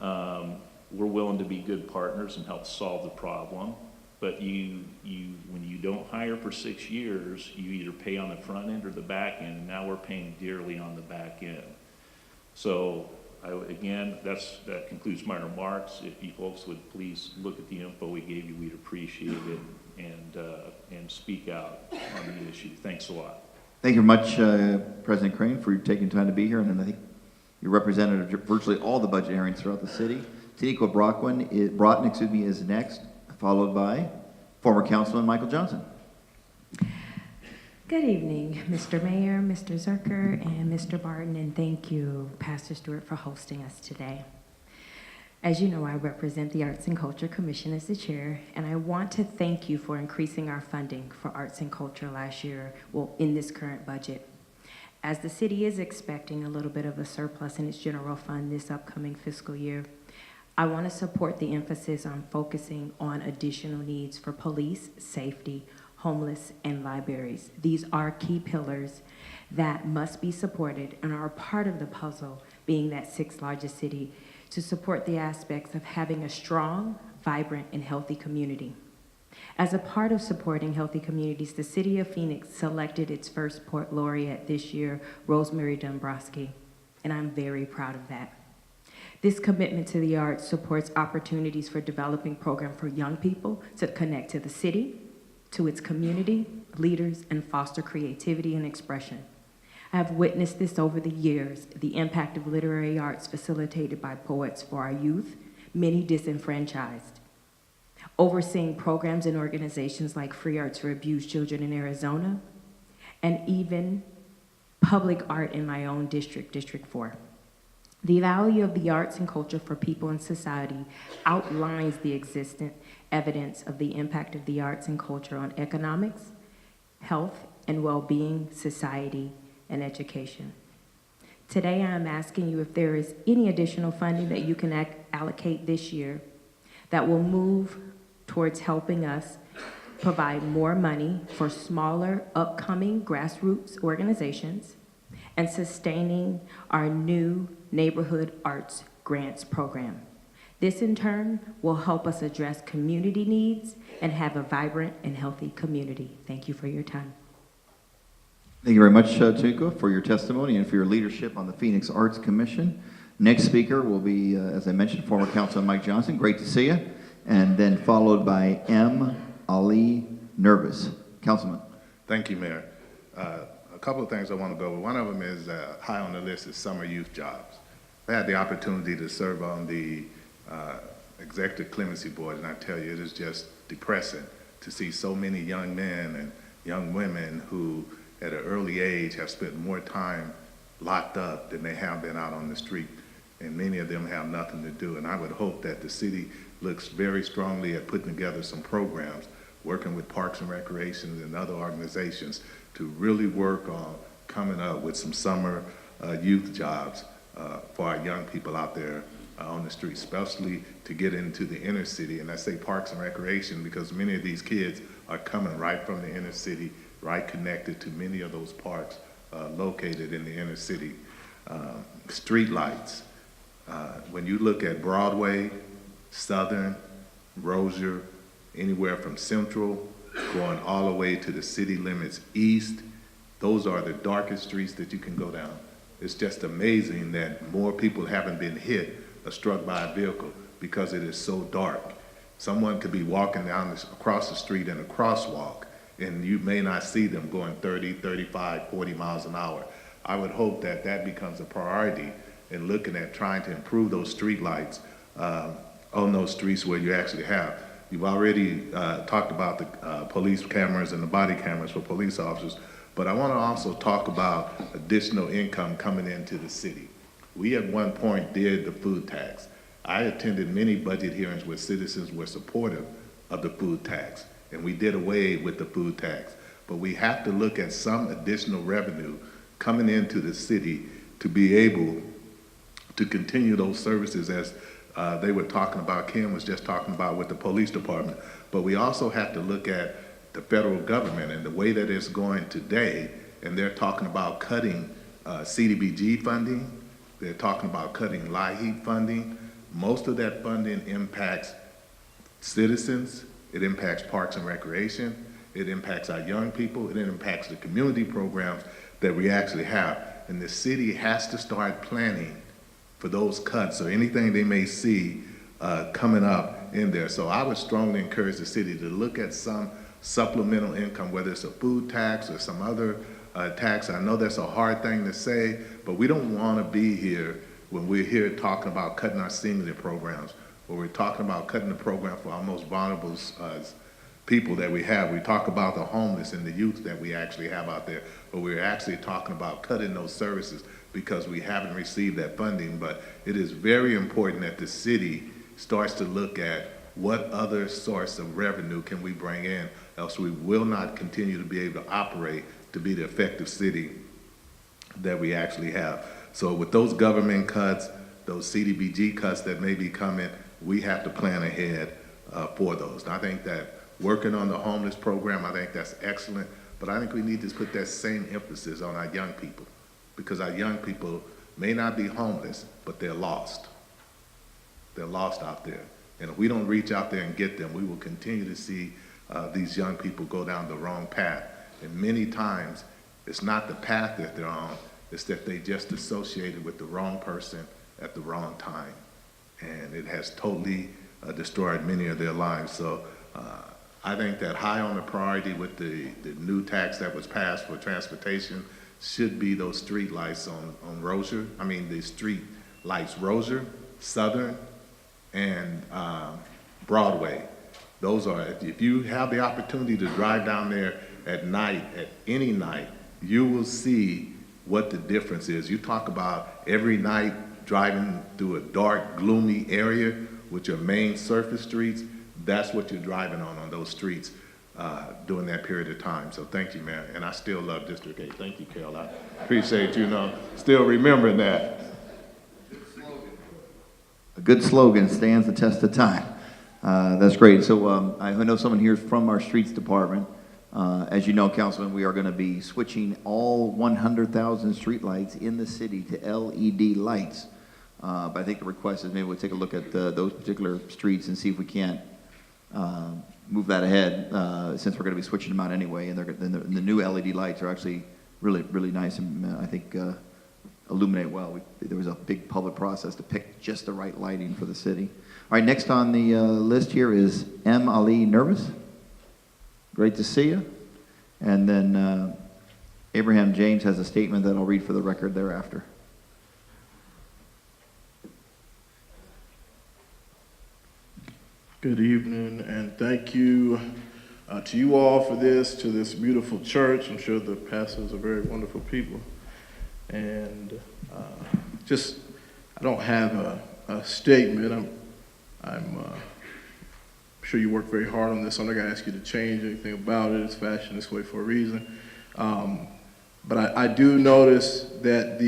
We're willing to be good partners and help solve the problem. But when you don't hire for 6 years, you either pay on the front end or the back end, and now we're paying dearly on the back end. So again, that concludes my remarks. If you folks would please look at the info we gave you, we'd appreciate it, and speak out on the issue. Thanks a lot. Thank you very much, President Crane, for taking time to be here, and I think you represented virtually all the budget hearings throughout the city. Taniqua Broughton is next, followed by former Councilman Michael Johnson. Good evening, Mr. Mayor, Mr. Zuercher, and Mr. Barton, and thank you, Pastor Stewart, for hosting us today. As you know, I represent the Arts and Culture Commission as the chair, and I want to thank you for increasing our funding for arts and culture last year, in this current budget. As the city is expecting a little bit of a surplus in its general fund this upcoming fiscal year, I want to support the emphasis on focusing on additional needs for police, safety, homeless, and libraries. These are key pillars that must be supported and are part of the puzzle, being that 6th largest city, to support the aspects of having a strong, vibrant, and healthy community. As a part of supporting healthy communities, the City of Phoenix selected its first Port Laureate this year, Rosemary Dombrowski, and I'm very proud of that. This commitment to the arts supports opportunities for developing programs for young people to connect to the city, to its community, leaders, and foster creativity and expression. I have witnessed this over the years, the impact of literary arts facilitated by poets for our youth, many disenfranchised. Overseeing programs and organizations like Free Arts for Abused Children in Arizona, and even public art in my own district, District 4. The value of the arts and culture for people in society outlines the existent evidence of the impact of the arts and culture on economics, health and well-being, society, and education. Today, I am asking you if there is any additional funding that you can allocate this year that will move towards helping us provide more money for smaller, upcoming grassroots organizations and sustaining our new neighborhood arts grants program. This, in turn, will help us address community needs and have a vibrant and healthy community. Thank you for your time. Thank you very much, Taniqua, for your testimony and for your leadership on the Phoenix Arts Commission. Next speaker will be, as I mentioned, former Councilman Mike Johnson. Great to see you. And then followed by M. Ali Nervous. Councilman. Thank you, Mayor. A couple of things I want to go over. One of them is high on the list is summer youth jobs. I had the opportunity to serve on the Executive Clemency Board, and I tell you, it is just depressing to see so many young men and young women who, at an early age, have spent more time locked up than they have been out on the street, and many of them have nothing to do. And I would hope that the city looks very strongly at putting together some programs, working with Parks and Recreation and other organizations to really work on coming up with some summer youth jobs for our young people out there on the street, especially to get into the inner city. And I say Parks and Recreation because many of these kids are coming right from the inner city, right connected to many of those parks located in the inner city. Street lights. When you look at Broadway, Southern, Rozier, anywhere from Central, going all the way to the city limits east, those are the darkest streets that you can go down. It's just amazing that more people haven't been hit or struck by a vehicle because it is so dark. Someone could be walking across the street in a crosswalk and you may not see them going 30, 35, 40 miles an hour. I would hope that that becomes a priority in looking at trying to improve those street lights on those streets where you actually have. You've already talked about the police cameras and the body cameras for police officers, but I want to also talk about additional income coming into the city. We at one point did the food tax. I attended many budget hearings where citizens were supportive of the food tax. and we did away with the food tax. But we have to look at some additional revenue coming into the city to be able to continue those services as they were talking about, Kim was just talking about with the police department. But we also have to look at the federal government and the way that it's going today, and they're talking about cutting CDBG funding, they're talking about cutting LIHEAP funding. Most of that funding impacts citizens, it impacts parks and recreation, it impacts our young people, it impacts the community programs that we actually have. And the city has to start planning for those cuts or anything they may see coming up in there. So I would strongly encourage the city to look at some supplemental income, whether it's a food tax or some other tax. I know that's a hard thing to say, but we don't want to be here when we're here talking about cutting our senior programs, or we're talking about cutting the program for our most vulnerable people that we have. We talk about the homeless and the youth that we actually have out there, but we're actually talking about cutting those services because we haven't received that funding. But it is very important that the city starts to look at what other source of revenue can we bring in, else we will not continue to be able to operate to be the effective city that we actually have. So with those government cuts, those CDBG cuts that may be coming, we have to plan ahead for those. And I think that working on the homeless program, I think that's excellent, but I think we need to put that same emphasis on our young people, because our young people may not be homeless, but they're lost. They're lost out there. And if we don't reach out there and get them, we will continue to see these young people go down the wrong path. And many times, it's not the path that they're on, it's that they just associated with the wrong person at the wrong time. And it has totally destroyed many of their lives. So I think that high on the priority with the new tax that was passed for transportation should be those street lights on Rozier. I mean, the street lights Rozier, Southern, and Broadway. Those are, if you have the opportunity to drive down there at night, at any night, you will see what the difference is. You talk about every night driving through a dark, gloomy area with your main surface streets. That's what you're driving on those streets during that period of time. So thank you, Mayor. And I still love District 8. Thank you, Carol. I appreciate you still remembering that. A good slogan stands the test of time. That's great. So I know someone here from our streets department. As you know, Councilman, we are going to be switching all 100,000 street lights in the city to LED lights. But I think the request is maybe we'll take a look at those particular streets and see if we can't move that ahead, since we're going to be switching them out anyway. And the new LED lights are actually really, really nice, and I think illuminate well. There was a big public process to pick just the right lighting for the city. All right, next on the list here is M. Ali Nervous. Great to see you. And then Abraham James has a statement that I'll read for the record thereafter. Good evening, and thank you to you all for this, to this beautiful church. I'm sure the pastors are very wonderful people. And I don't have a statement. I'm sure you work very hard on this. I'm not going to ask you to change anything about it. It's fashioned this way for a reason. But I do notice that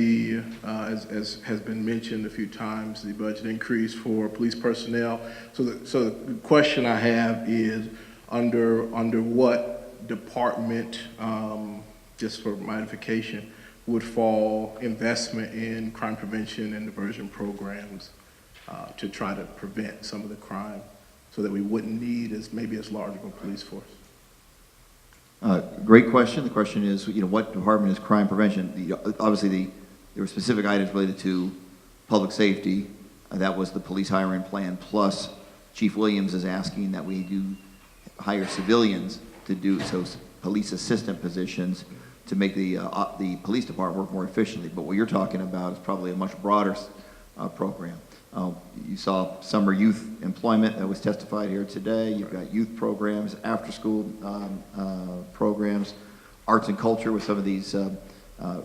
as has been mentioned a few times, the budget increase for police personnel. So the question I have is, under what department, just for my edification, would fall investment in crime prevention and diversion programs to try to prevent some of the crime, so that we wouldn't need maybe as large of a police force? Great question. The question is, what department is crime prevention? Obviously, there were specific items related to public safety. That was the police hiring plan. Plus, Chief Williams is asking that we do hire civilians to do police assistant positions to make the police department work more efficiently. But what you're talking about is probably a much broader program. You saw summer youth employment that was testified here today. You've got youth programs, after-school programs, arts and culture with some of these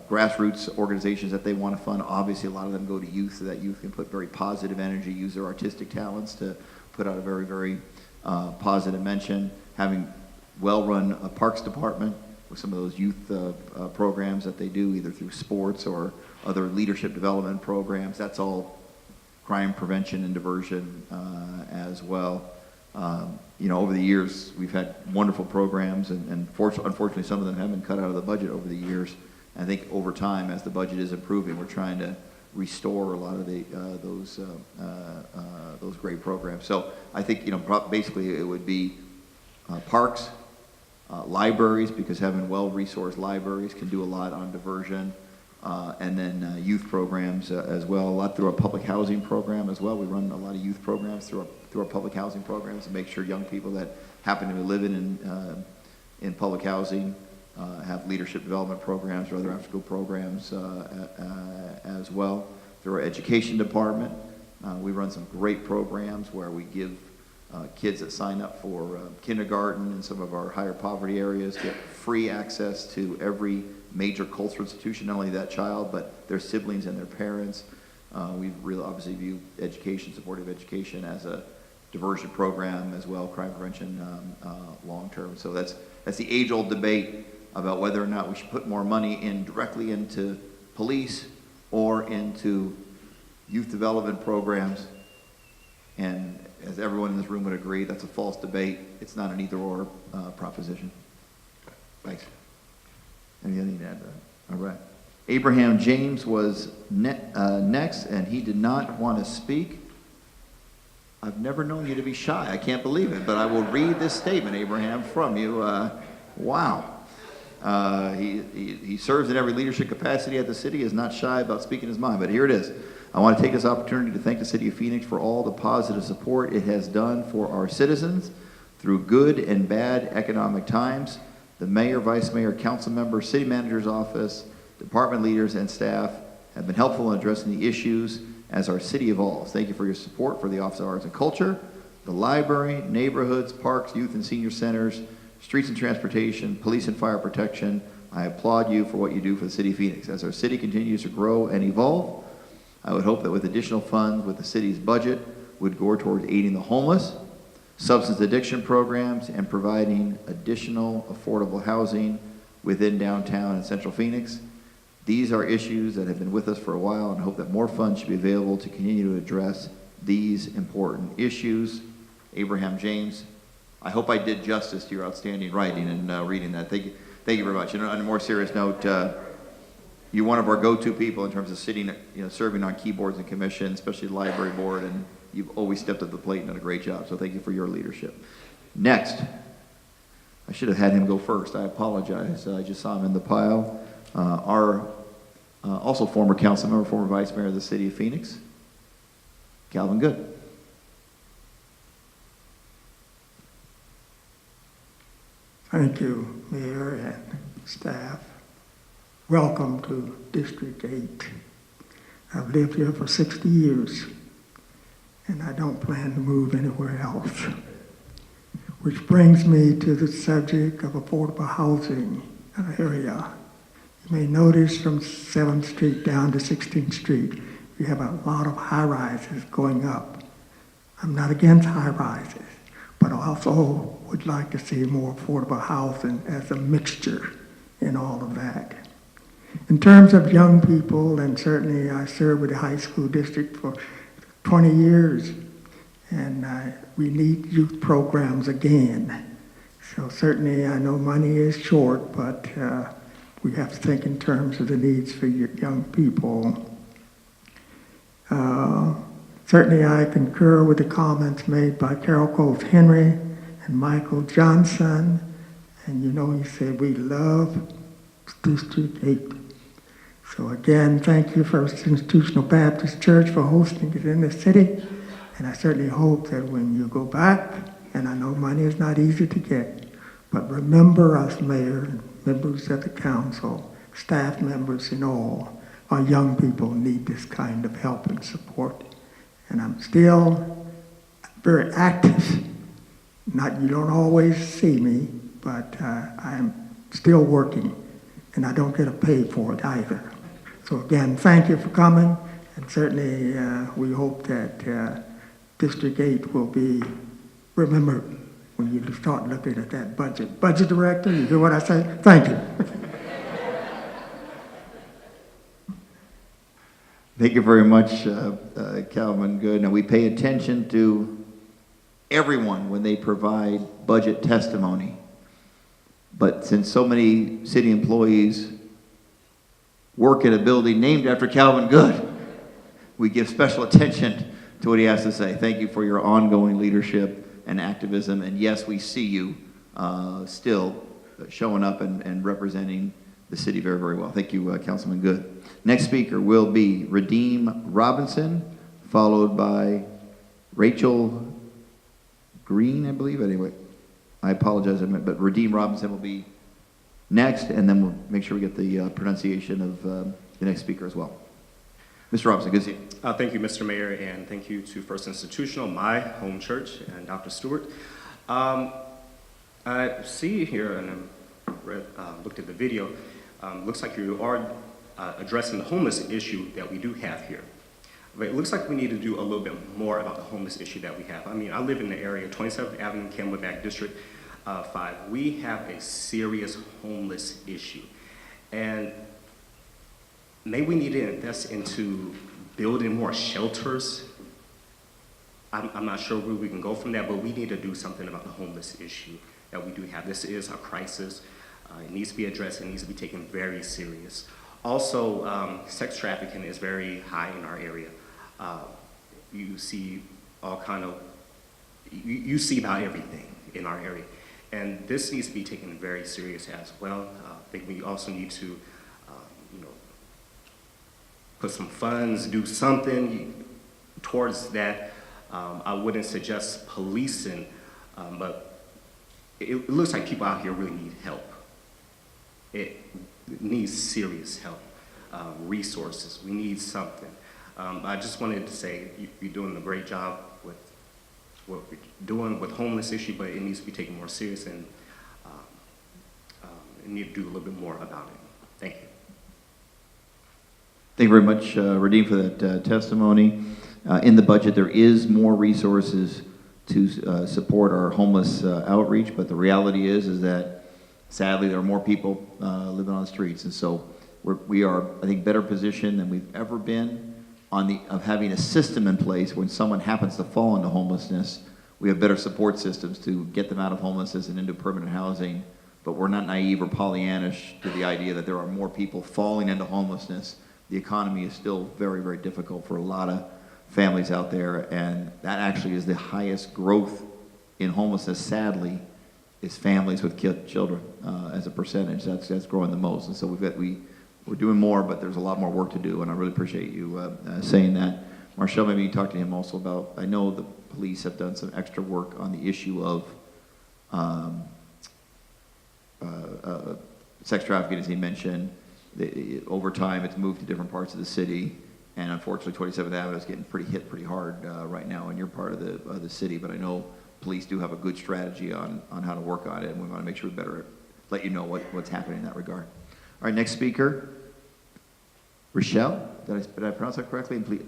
grassroots organizations that they want to fund. Obviously, a lot of them go to youth, so that youth can put very positive energy, use their artistic talents to put out a very, very positive mention. Having well-run Parks Department with some of those youth programs that they do, either through sports or other leadership development programs. That's all crime prevention and diversion as well. You know, over the years, we've had wonderful programs, and unfortunately, some of them have been cut out of the budget over the years. I think over time, as the budget is improving, we're trying to restore a lot of those great programs. So I think, you know, basically it would be parks, libraries, because having well-resourced libraries can do a lot on diversion, and then youth programs as well, a lot through our public housing program as well. We run a lot of youth programs through our public housing programs to make sure young people that happen to be living in public housing have leadership development programs or other after-school programs as well. Through our education department, we run some great programs where we give kids that sign up for kindergarten in some of our higher poverty areas get free access to every major cultural institution, not only that child, but their siblings and their parents. We really obviously view education, supportive education, as a diversion program as well, crime prevention long-term. So that's the age-old debate about whether or not we should put more money in directly into police or into youth development programs. And as everyone in this room would agree, that's a false debate. It's not an either-or proposition. Thanks. Anything to add to that? All right. Abraham James was next, and he did not want to speak. I've never known you to be shy. I can't believe it, but I will read this statement, Abraham, from you. Wow. He serves in every leadership capacity at the city, is not shy about speaking his mind, but here it is. I want to take this opportunity to thank the City of Phoenix for all the positive support it has done for our citizens through good and bad economic times. The mayor, vice mayor, council members, city manager's office, department leaders, and staff have been helpful in addressing the issues as our city evolves. Thank you for your support for the Office of Arts and Culture, the library, neighborhoods, parks, youth and senior centers, streets and transportation, police and fire protection. I applaud you for what you do for the City of Phoenix. As our city continues to grow and evolve, I would hope that with additional funds with the city's budget would go towards aiding the homeless, substance addiction programs, and providing additional affordable housing within downtown and central Phoenix. These are issues that have been with us for a while, and I hope that more funds should be available to continue to address these important issues. Abraham James, I hope I did justice to your outstanding writing and reading that. Thank you very much. And on a more serious note, you're one of our go-to people in terms of sitting, serving on keyboards and commissions, especially the library board, and you've always stepped up to the plate and done a great job. So thank you for your leadership. Next, I should have had him go first. I apologize. I just saw him in the pile. Our also former council member, former vice mayor of the City of Phoenix, Calvin Good. Thank you, Mayor and staff. Welcome to District 8. I've lived here for 60 years, and I don't plan to move anywhere else. Which brings me to the subject of affordable housing in the area. You may notice from 7th Street down to 16th Street, we have a lot of high-rises going up. I'm not against high-rises, but I also would like to see more affordable housing as a mixture in all of that. In terms of young people, and certainly I served with the high school district for 20 years, and we need youth programs again. So certainly I know money is short, but we have to think in terms of the needs for young people. Certainly I concur with the comments made by Carol Coles Henry and Michael Johnson, and he said we love District 8. So again, thank you, First Institutional Baptist Church, for hosting it in the city. And I certainly hope that when you go back, and I know money is not easy to get, but remember us, Mayor, members of the council, staff members and all, our young people need this kind of help and support. And I'm still very active. You don't always see me, but I'm still working, and I don't get paid for it either. So again, thank you for coming, and certainly we hope that District 8 will be remembered when you start looking at that budget. Budget director, you hear what I say? Thank you. Thank you very much, Calvin Good. Now, we pay attention to everyone when they provide budget testimony. But since so many city employees work in a building named after Calvin Good, we give special attention to what he has to say. Thank you for your ongoing leadership and activism. And yes, we see you still showing up and representing the city very, very well. Thank you, Councilman Good. Next speaker will be Redeem Robinson, followed by Rachel Green, I believe. Anyway, I apologize, but Redeem Robinson will be next, and then we'll make sure we get the pronunciation of the next speaker as well. Mr. Robinson, good to see you. Thank you, Mr. Mayor, and thank you to First Institutional, my home church, and Dr. Stewart. I see here, and I looked at the video, looks like you are addressing the homeless issue that we do have here. But it looks like we need to do a little bit more about the homeless issue that we have. I mean, I live in the area, 27th Avenue, Camelback District 5. We have a serious homeless issue. And maybe we need to invest into building more shelters. I'm not sure where we can go from that, but we need to do something about the homeless issue that we do have. This is a crisis. It needs to be addressed. It needs to be taken very serious. Also, sex trafficking is very high in our area. You see all kind of, you see about everything in our area. And this needs to be taken very serious as well. I think we also need to, put some funds, do something towards that. I wouldn't suggest policing, but it looks like people out here really need help. It needs serious help, resources. We need something. I just wanted to say you're doing a great job with what we're doing with homeless issue, but it needs to be taken more serious, and we need to do a little bit more about it. Thank you. Thank you very much, Redeem, for that testimony. In the budget, there is more resources to support our homeless outreach, but the reality is that sadly there are more people living on the streets, and so we are, I think, better positioned than we've ever been of having a system in place when someone happens to fall into homelessness. We have better support systems to get them out of homelessness and into permanent housing, but we're not naive or Pollyannish to the idea that there are more people falling into homelessness. The economy is still very, very difficult for a lot of families out there, and that actually is the highest growth in homelessness, sadly, is families with children as a percentage. That's growing the most, and so we're doing more, but there's a lot more work to do, and I really appreciate you saying that. Marshall, maybe you talk to him also about, I know the police have done some extra work on the issue of sex trafficking, as he mentioned. Over time, it's moved to different parts of the city, and unfortunately, 27th Avenue is getting hit pretty hard right now in your part of the city, but I know police do have a good strategy on how to work on it, and we want to make sure we better let you know what's happening in that regard. All right, next speaker, Rochelle. Did I pronounce that correctly? And please,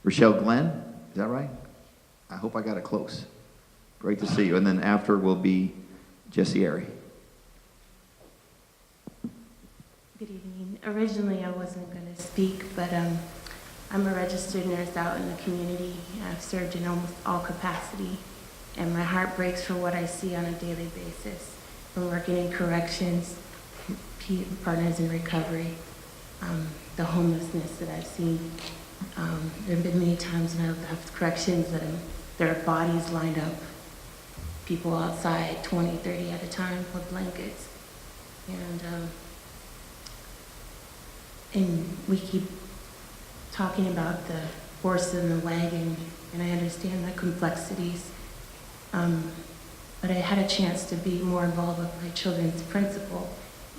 Rochelle Glenn, is that right? I hope I got it close. Great to see you. And then after will be Jesse Airy. Good evening. Originally, I wasn't going to speak, but I'm a registered nurse out in the community. I've served in almost all capacity, and my heart breaks for what I see on a daily basis. From working in corrections, partners in recovery, the homelessness that I've seen. There have been many times when I've left corrections that there are bodies lined up, people outside, 20, 30 at a time with blankets. And we keep talking about the horse and the wagon, and I understand the complexities. But I had a chance to be more involved with my children's principal,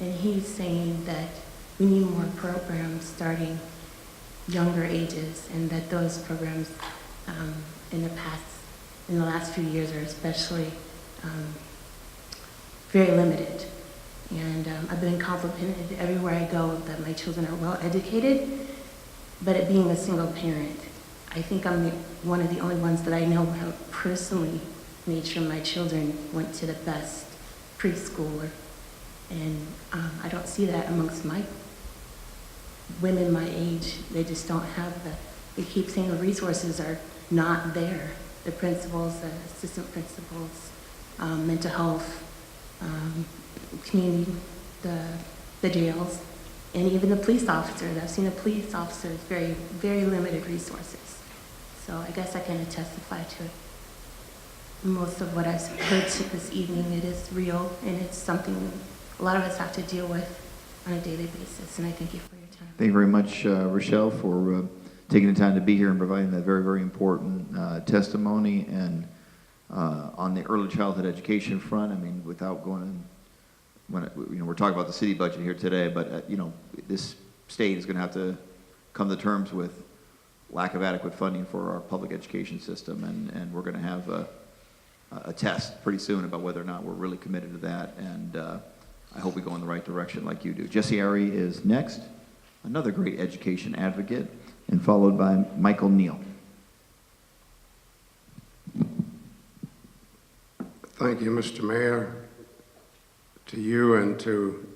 and he's saying that we need more programs starting younger ages, and that those programs in the last few years are especially very limited. And I've been complimented everywhere I go that my children are well educated, but at being a single parent, I think I'm one of the only ones that I know have personally made sure my children went to the best preschooler. And I don't see that amongst my women my age. They just don't have they keep saying the resources are not there. The principals, the assistant principals, mental health, community, the jails, and even the police officers. I've seen a police officer with very, very limited resources. So I guess I kind of testify to it. Most of what I've heard this evening, it is real, and it's something a lot of us have to deal with on a daily basis, and I thank you for your time. Thank you very much, Rochelle, for taking the time to be here and providing that very, very important testimony. And on the early childhood education front, I mean, without going in, we're talking about the city budget here today, but this state is going to have to come to terms with lack of adequate funding for our public education system, and we're going to have a test pretty soon about whether or not we're really committed to that. And I hope we go in the right direction like you do. Jesse Ari is next, another great education advocate, and followed by Michael Neal. Thank you, Mr. Mayor. To you and to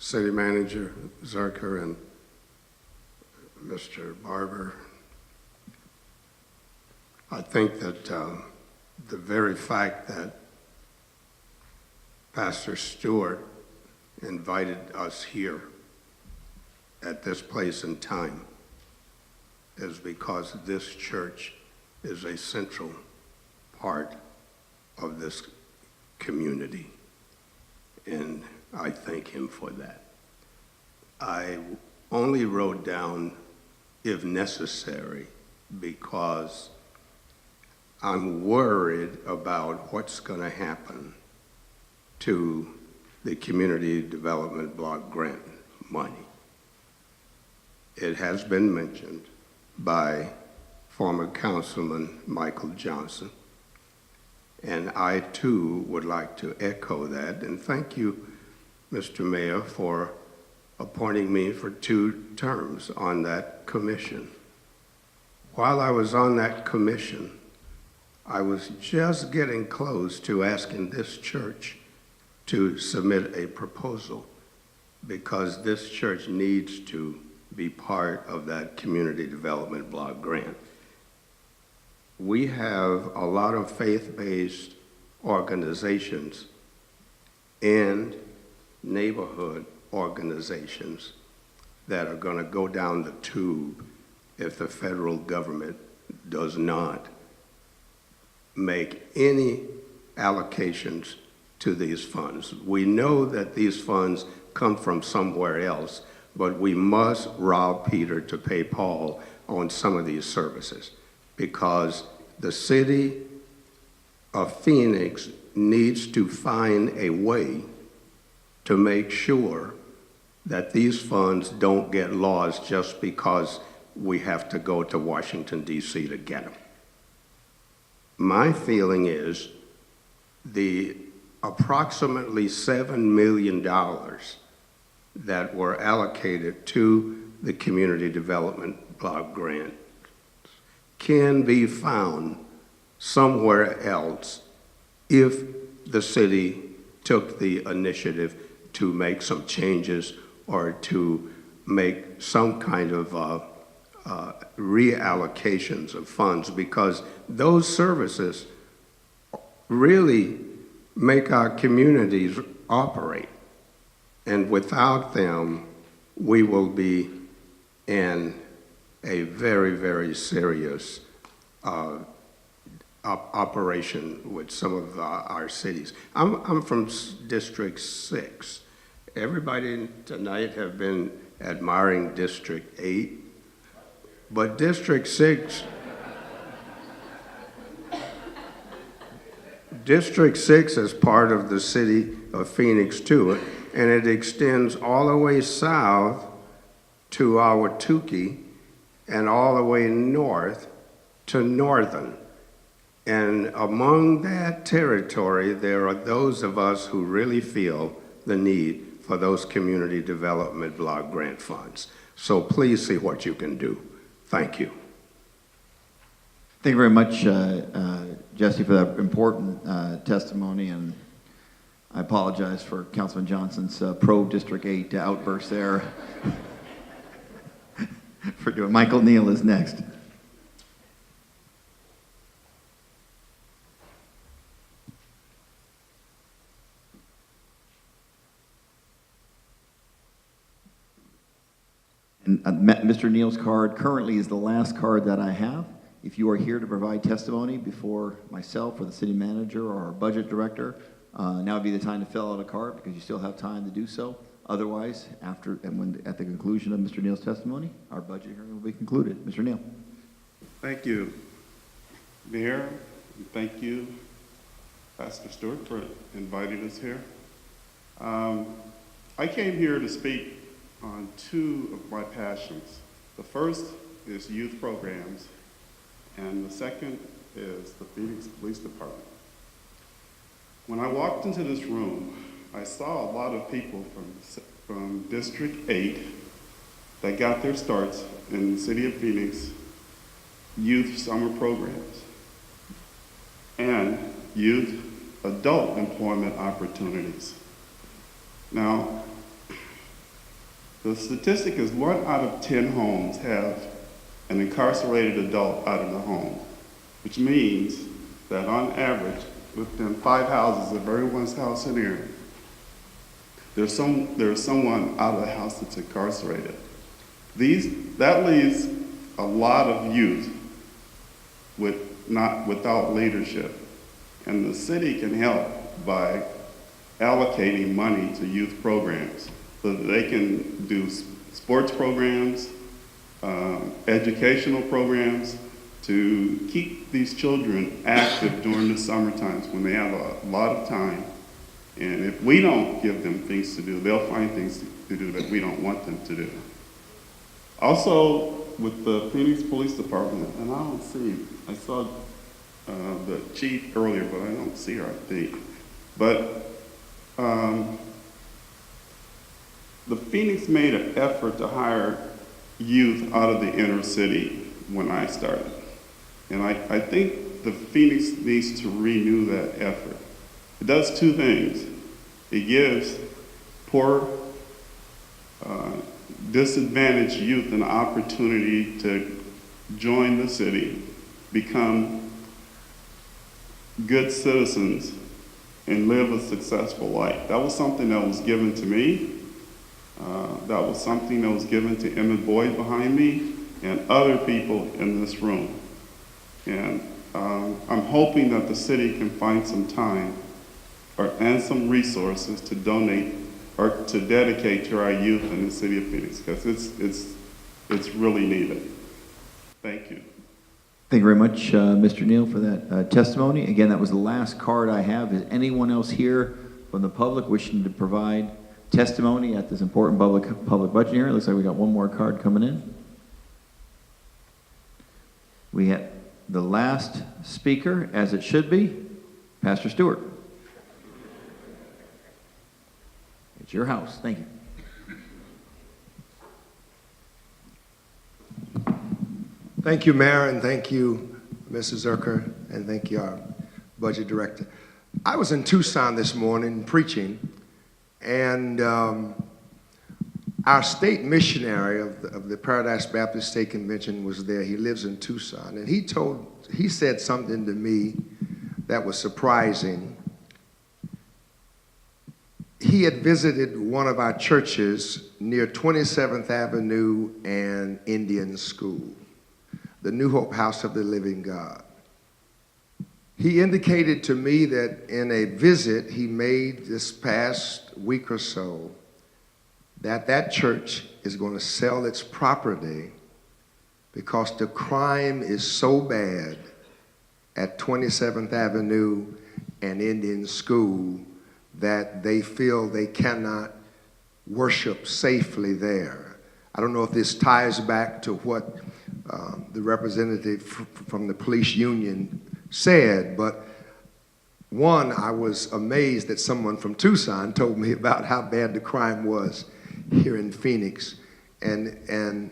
City Manager Zerker and Mr. Barber. I think that the very fact that Pastor Stewart invited us here at this place and time is because this church is a central part of this community, and I thank him for that. I only wrote down if necessary because I'm worried about what's going to happen to the Community Development Block Grant money. It has been mentioned by former Councilman Michael Johnson, and I too would like to echo that, and thank you, Mr. Mayor, for appointing me for 2 terms on that commission. While I was on that commission, I was just getting close to asking this church to submit a proposal because this church needs to be part of that Community Development Block Grant. We have a lot of faith-based organizations and neighborhood organizations that are going to go down the tube if the federal government does not make any allocations to these funds. We know that these funds come from somewhere else, but we must rob Peter to pay Paul on some of these services because the city of Phoenix needs to find a way to make sure that these funds don't get lost just because we have to go to Washington, D.C. to get them. My feeling is the approximately $7 million that were allocated to the Community Development Block Grant can be found somewhere else if the city took the initiative to make some changes or to make some kind of reallocations of funds, because those services really make our communities operate. And without them, we will be in a very, very serious operation with some of our cities. I'm from District 6. Everybody tonight have been admiring District 8, but District 6, District 6 is part of the city of Phoenix too, and it extends all the way south to Ahwatukee and all the way north to Northern. And among that territory, there are those of us who really feel the need for those Community Development Block Grant funds. So please see what you can do. Thank you. Thank you very much, Jesse, for that important testimony, and I apologize for Councilman Johnson's pro-District 8 outburst there. Michael Neal is next. And Mr. Neal's card currently is the last card that I have. If you are here to provide testimony before myself or the city manager or our budget director, now would be the time to fill out a card because you still have time to do so. Otherwise, at the conclusion of Mr. Neal's testimony, our budget hearing will be concluded. Mr. Neal. Thank you, Mayor, and thank you, Pastor Stewart, for inviting us here. I came here to speak on two of my passions. The first is youth programs, and the second is the Phoenix Police Department. When I walked into this room, I saw a lot of people from District 8 that got their starts in the city of Phoenix youth summer programs and youth adult employment opportunities. Now, the statistic is 1 out of 10 homes have an incarcerated adult out of the home, which means that on average, within 5 houses of everyone's house in here, there's someone out of the house that's incarcerated. That leaves a lot of youth without leadership, and the city can help by allocating money to youth programs so that they can do sports programs, educational programs, to keep these children active during the summer times when they have a lot of time. And if we don't give them things to do, they'll find things to do that we don't want them to do. Also, with the Phoenix Police Department, and I saw the chief earlier, but I don't see her, I think. But the Phoenix made an effort to hire youth out of the inner city when I started. And I think the Phoenix needs to renew that effort. It does two things. It gives poor, disadvantaged youth an opportunity to join the city, become good citizens, and live a successful life. That was something that was given to me. That was something that was given to Emmett Boyd behind me and other people in this room. And I'm hoping that the city can find some time and some resources to donate or to dedicate to our youth in the city of Phoenix, because it's really needed. Thank you. Thank you very much, Mr. Neal, for that testimony. Again, that was the last card I have. Is anyone else here from the public wishing to provide testimony at this important public budget hearing? Looks like we got one more card coming in. We have the last speaker, as it should be, Pastor Stewart. It's your house. Thank you. Thank you, Mayor, and thank you, Mrs. Zerker, and thank you, our budget director. I was in Tucson this morning preaching, and our state missionary of the Paradise Baptist State Convention was there. He lives in Tucson, and he said something to me that was surprising. He had visited one of our churches near 27th Avenue and Indian School, the New Hope House of the Living God. He indicated to me that in a visit he made this past week or so, that church is going to sell its property because the crime is so bad at 27th Avenue and Indian School that they feel they cannot worship safely there. I don't know if this ties back to what the representative from the police union said, but one, I was amazed that someone from Tucson told me about how bad the crime was here in Phoenix. And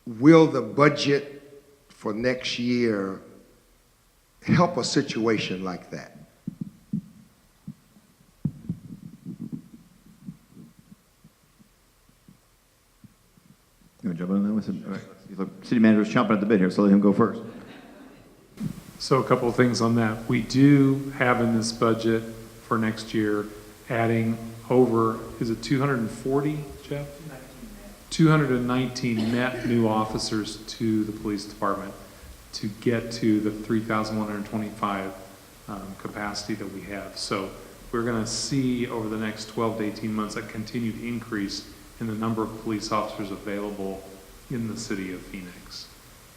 will the budget for next year help a situation like that? You want to jump in on that one? All right. Look, City Manager's chomping at the bit here, so let him go first. So a couple of things on that. We do have in this budget for next year adding over, is it 240, Jeff? 219 net new officers to the police department to get to the 3,125 capacity that we have. So we're going to see over the next 12 to 18 months a continued increase in the number of police officers available in the city of Phoenix.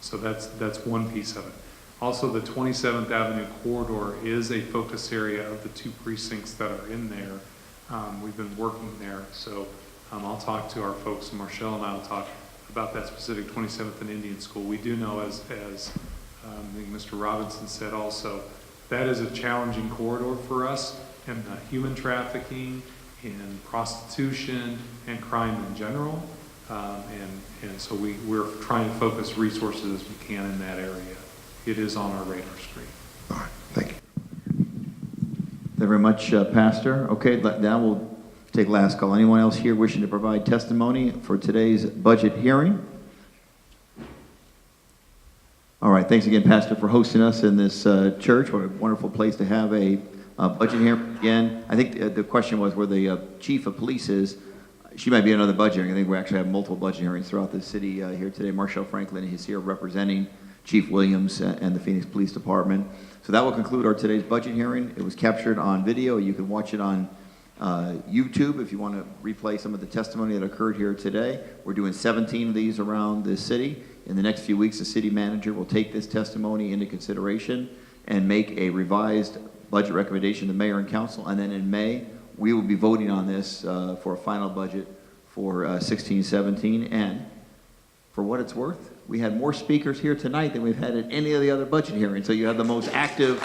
So that's one piece of it. Also, the 27th Avenue corridor is a focus area of the 2 precincts that are in there. We've been working there, so I'll talk to our folks, and Marshall and I will talk about that specific 27th and Indian School. We do know, as I think Mr. Robinson said also, that is a challenging corridor for us, and human trafficking, and prostitution, and crime in general. And so we're trying to focus resources as we can in that area. It is on our radar screen. All right, thank you. Thank you very much, Pastor. Okay, now we'll take last call. Anyone else here wishing to provide testimony for today's budget hearing? All right, thanks again, Pastor, for hosting us in this church. What a wonderful place to have a budget hearing again. I think the question was where the chief of police is. She might be another budget hearing. I think we actually have multiple budget hearings throughout the city here today. Marshall Franklin is here representing Chief Williams and the Phoenix Police Department. So that will conclude our today's budget hearing. It was captured on video. You can watch it on YouTube if you want to replay some of the testimony that occurred here today. We're doing 17 of these around the city. In the next few weeks, the city manager will take this testimony into consideration and make a revised budget recommendation to the mayor and council. And then in May, we will be voting on this for a final budget for 16-17. And for what it's worth, we had more speakers here tonight than we've had at any of the other budget hearings. So you have the most active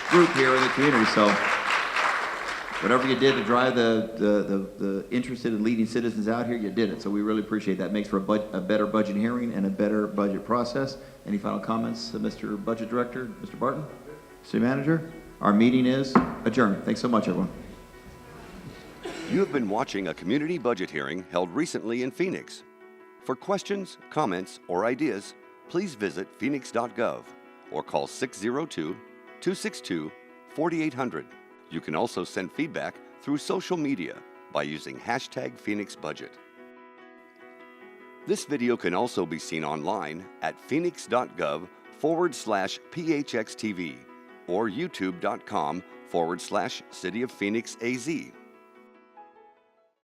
group here in the community. So whatever you did to drive the interested and leading citizens out here, you did it. So we really appreciate that. It makes for a better budget hearing and a better budget process. Any final comments, Mr. Budget Director, Mr. Barton, City Manager? Our meeting is adjourned. Thanks so much, everyone. You have been watching a community budget hearing held recently in Phoenix. For questions, comments, or ideas, please visit phoenix.gov or call 602-262-4800. You can also send feedback through social media by using #PhoenixBudget. This video can also be seen online at phoenix.gov/PHXTV or youtube.com/City of Phoenix AZ.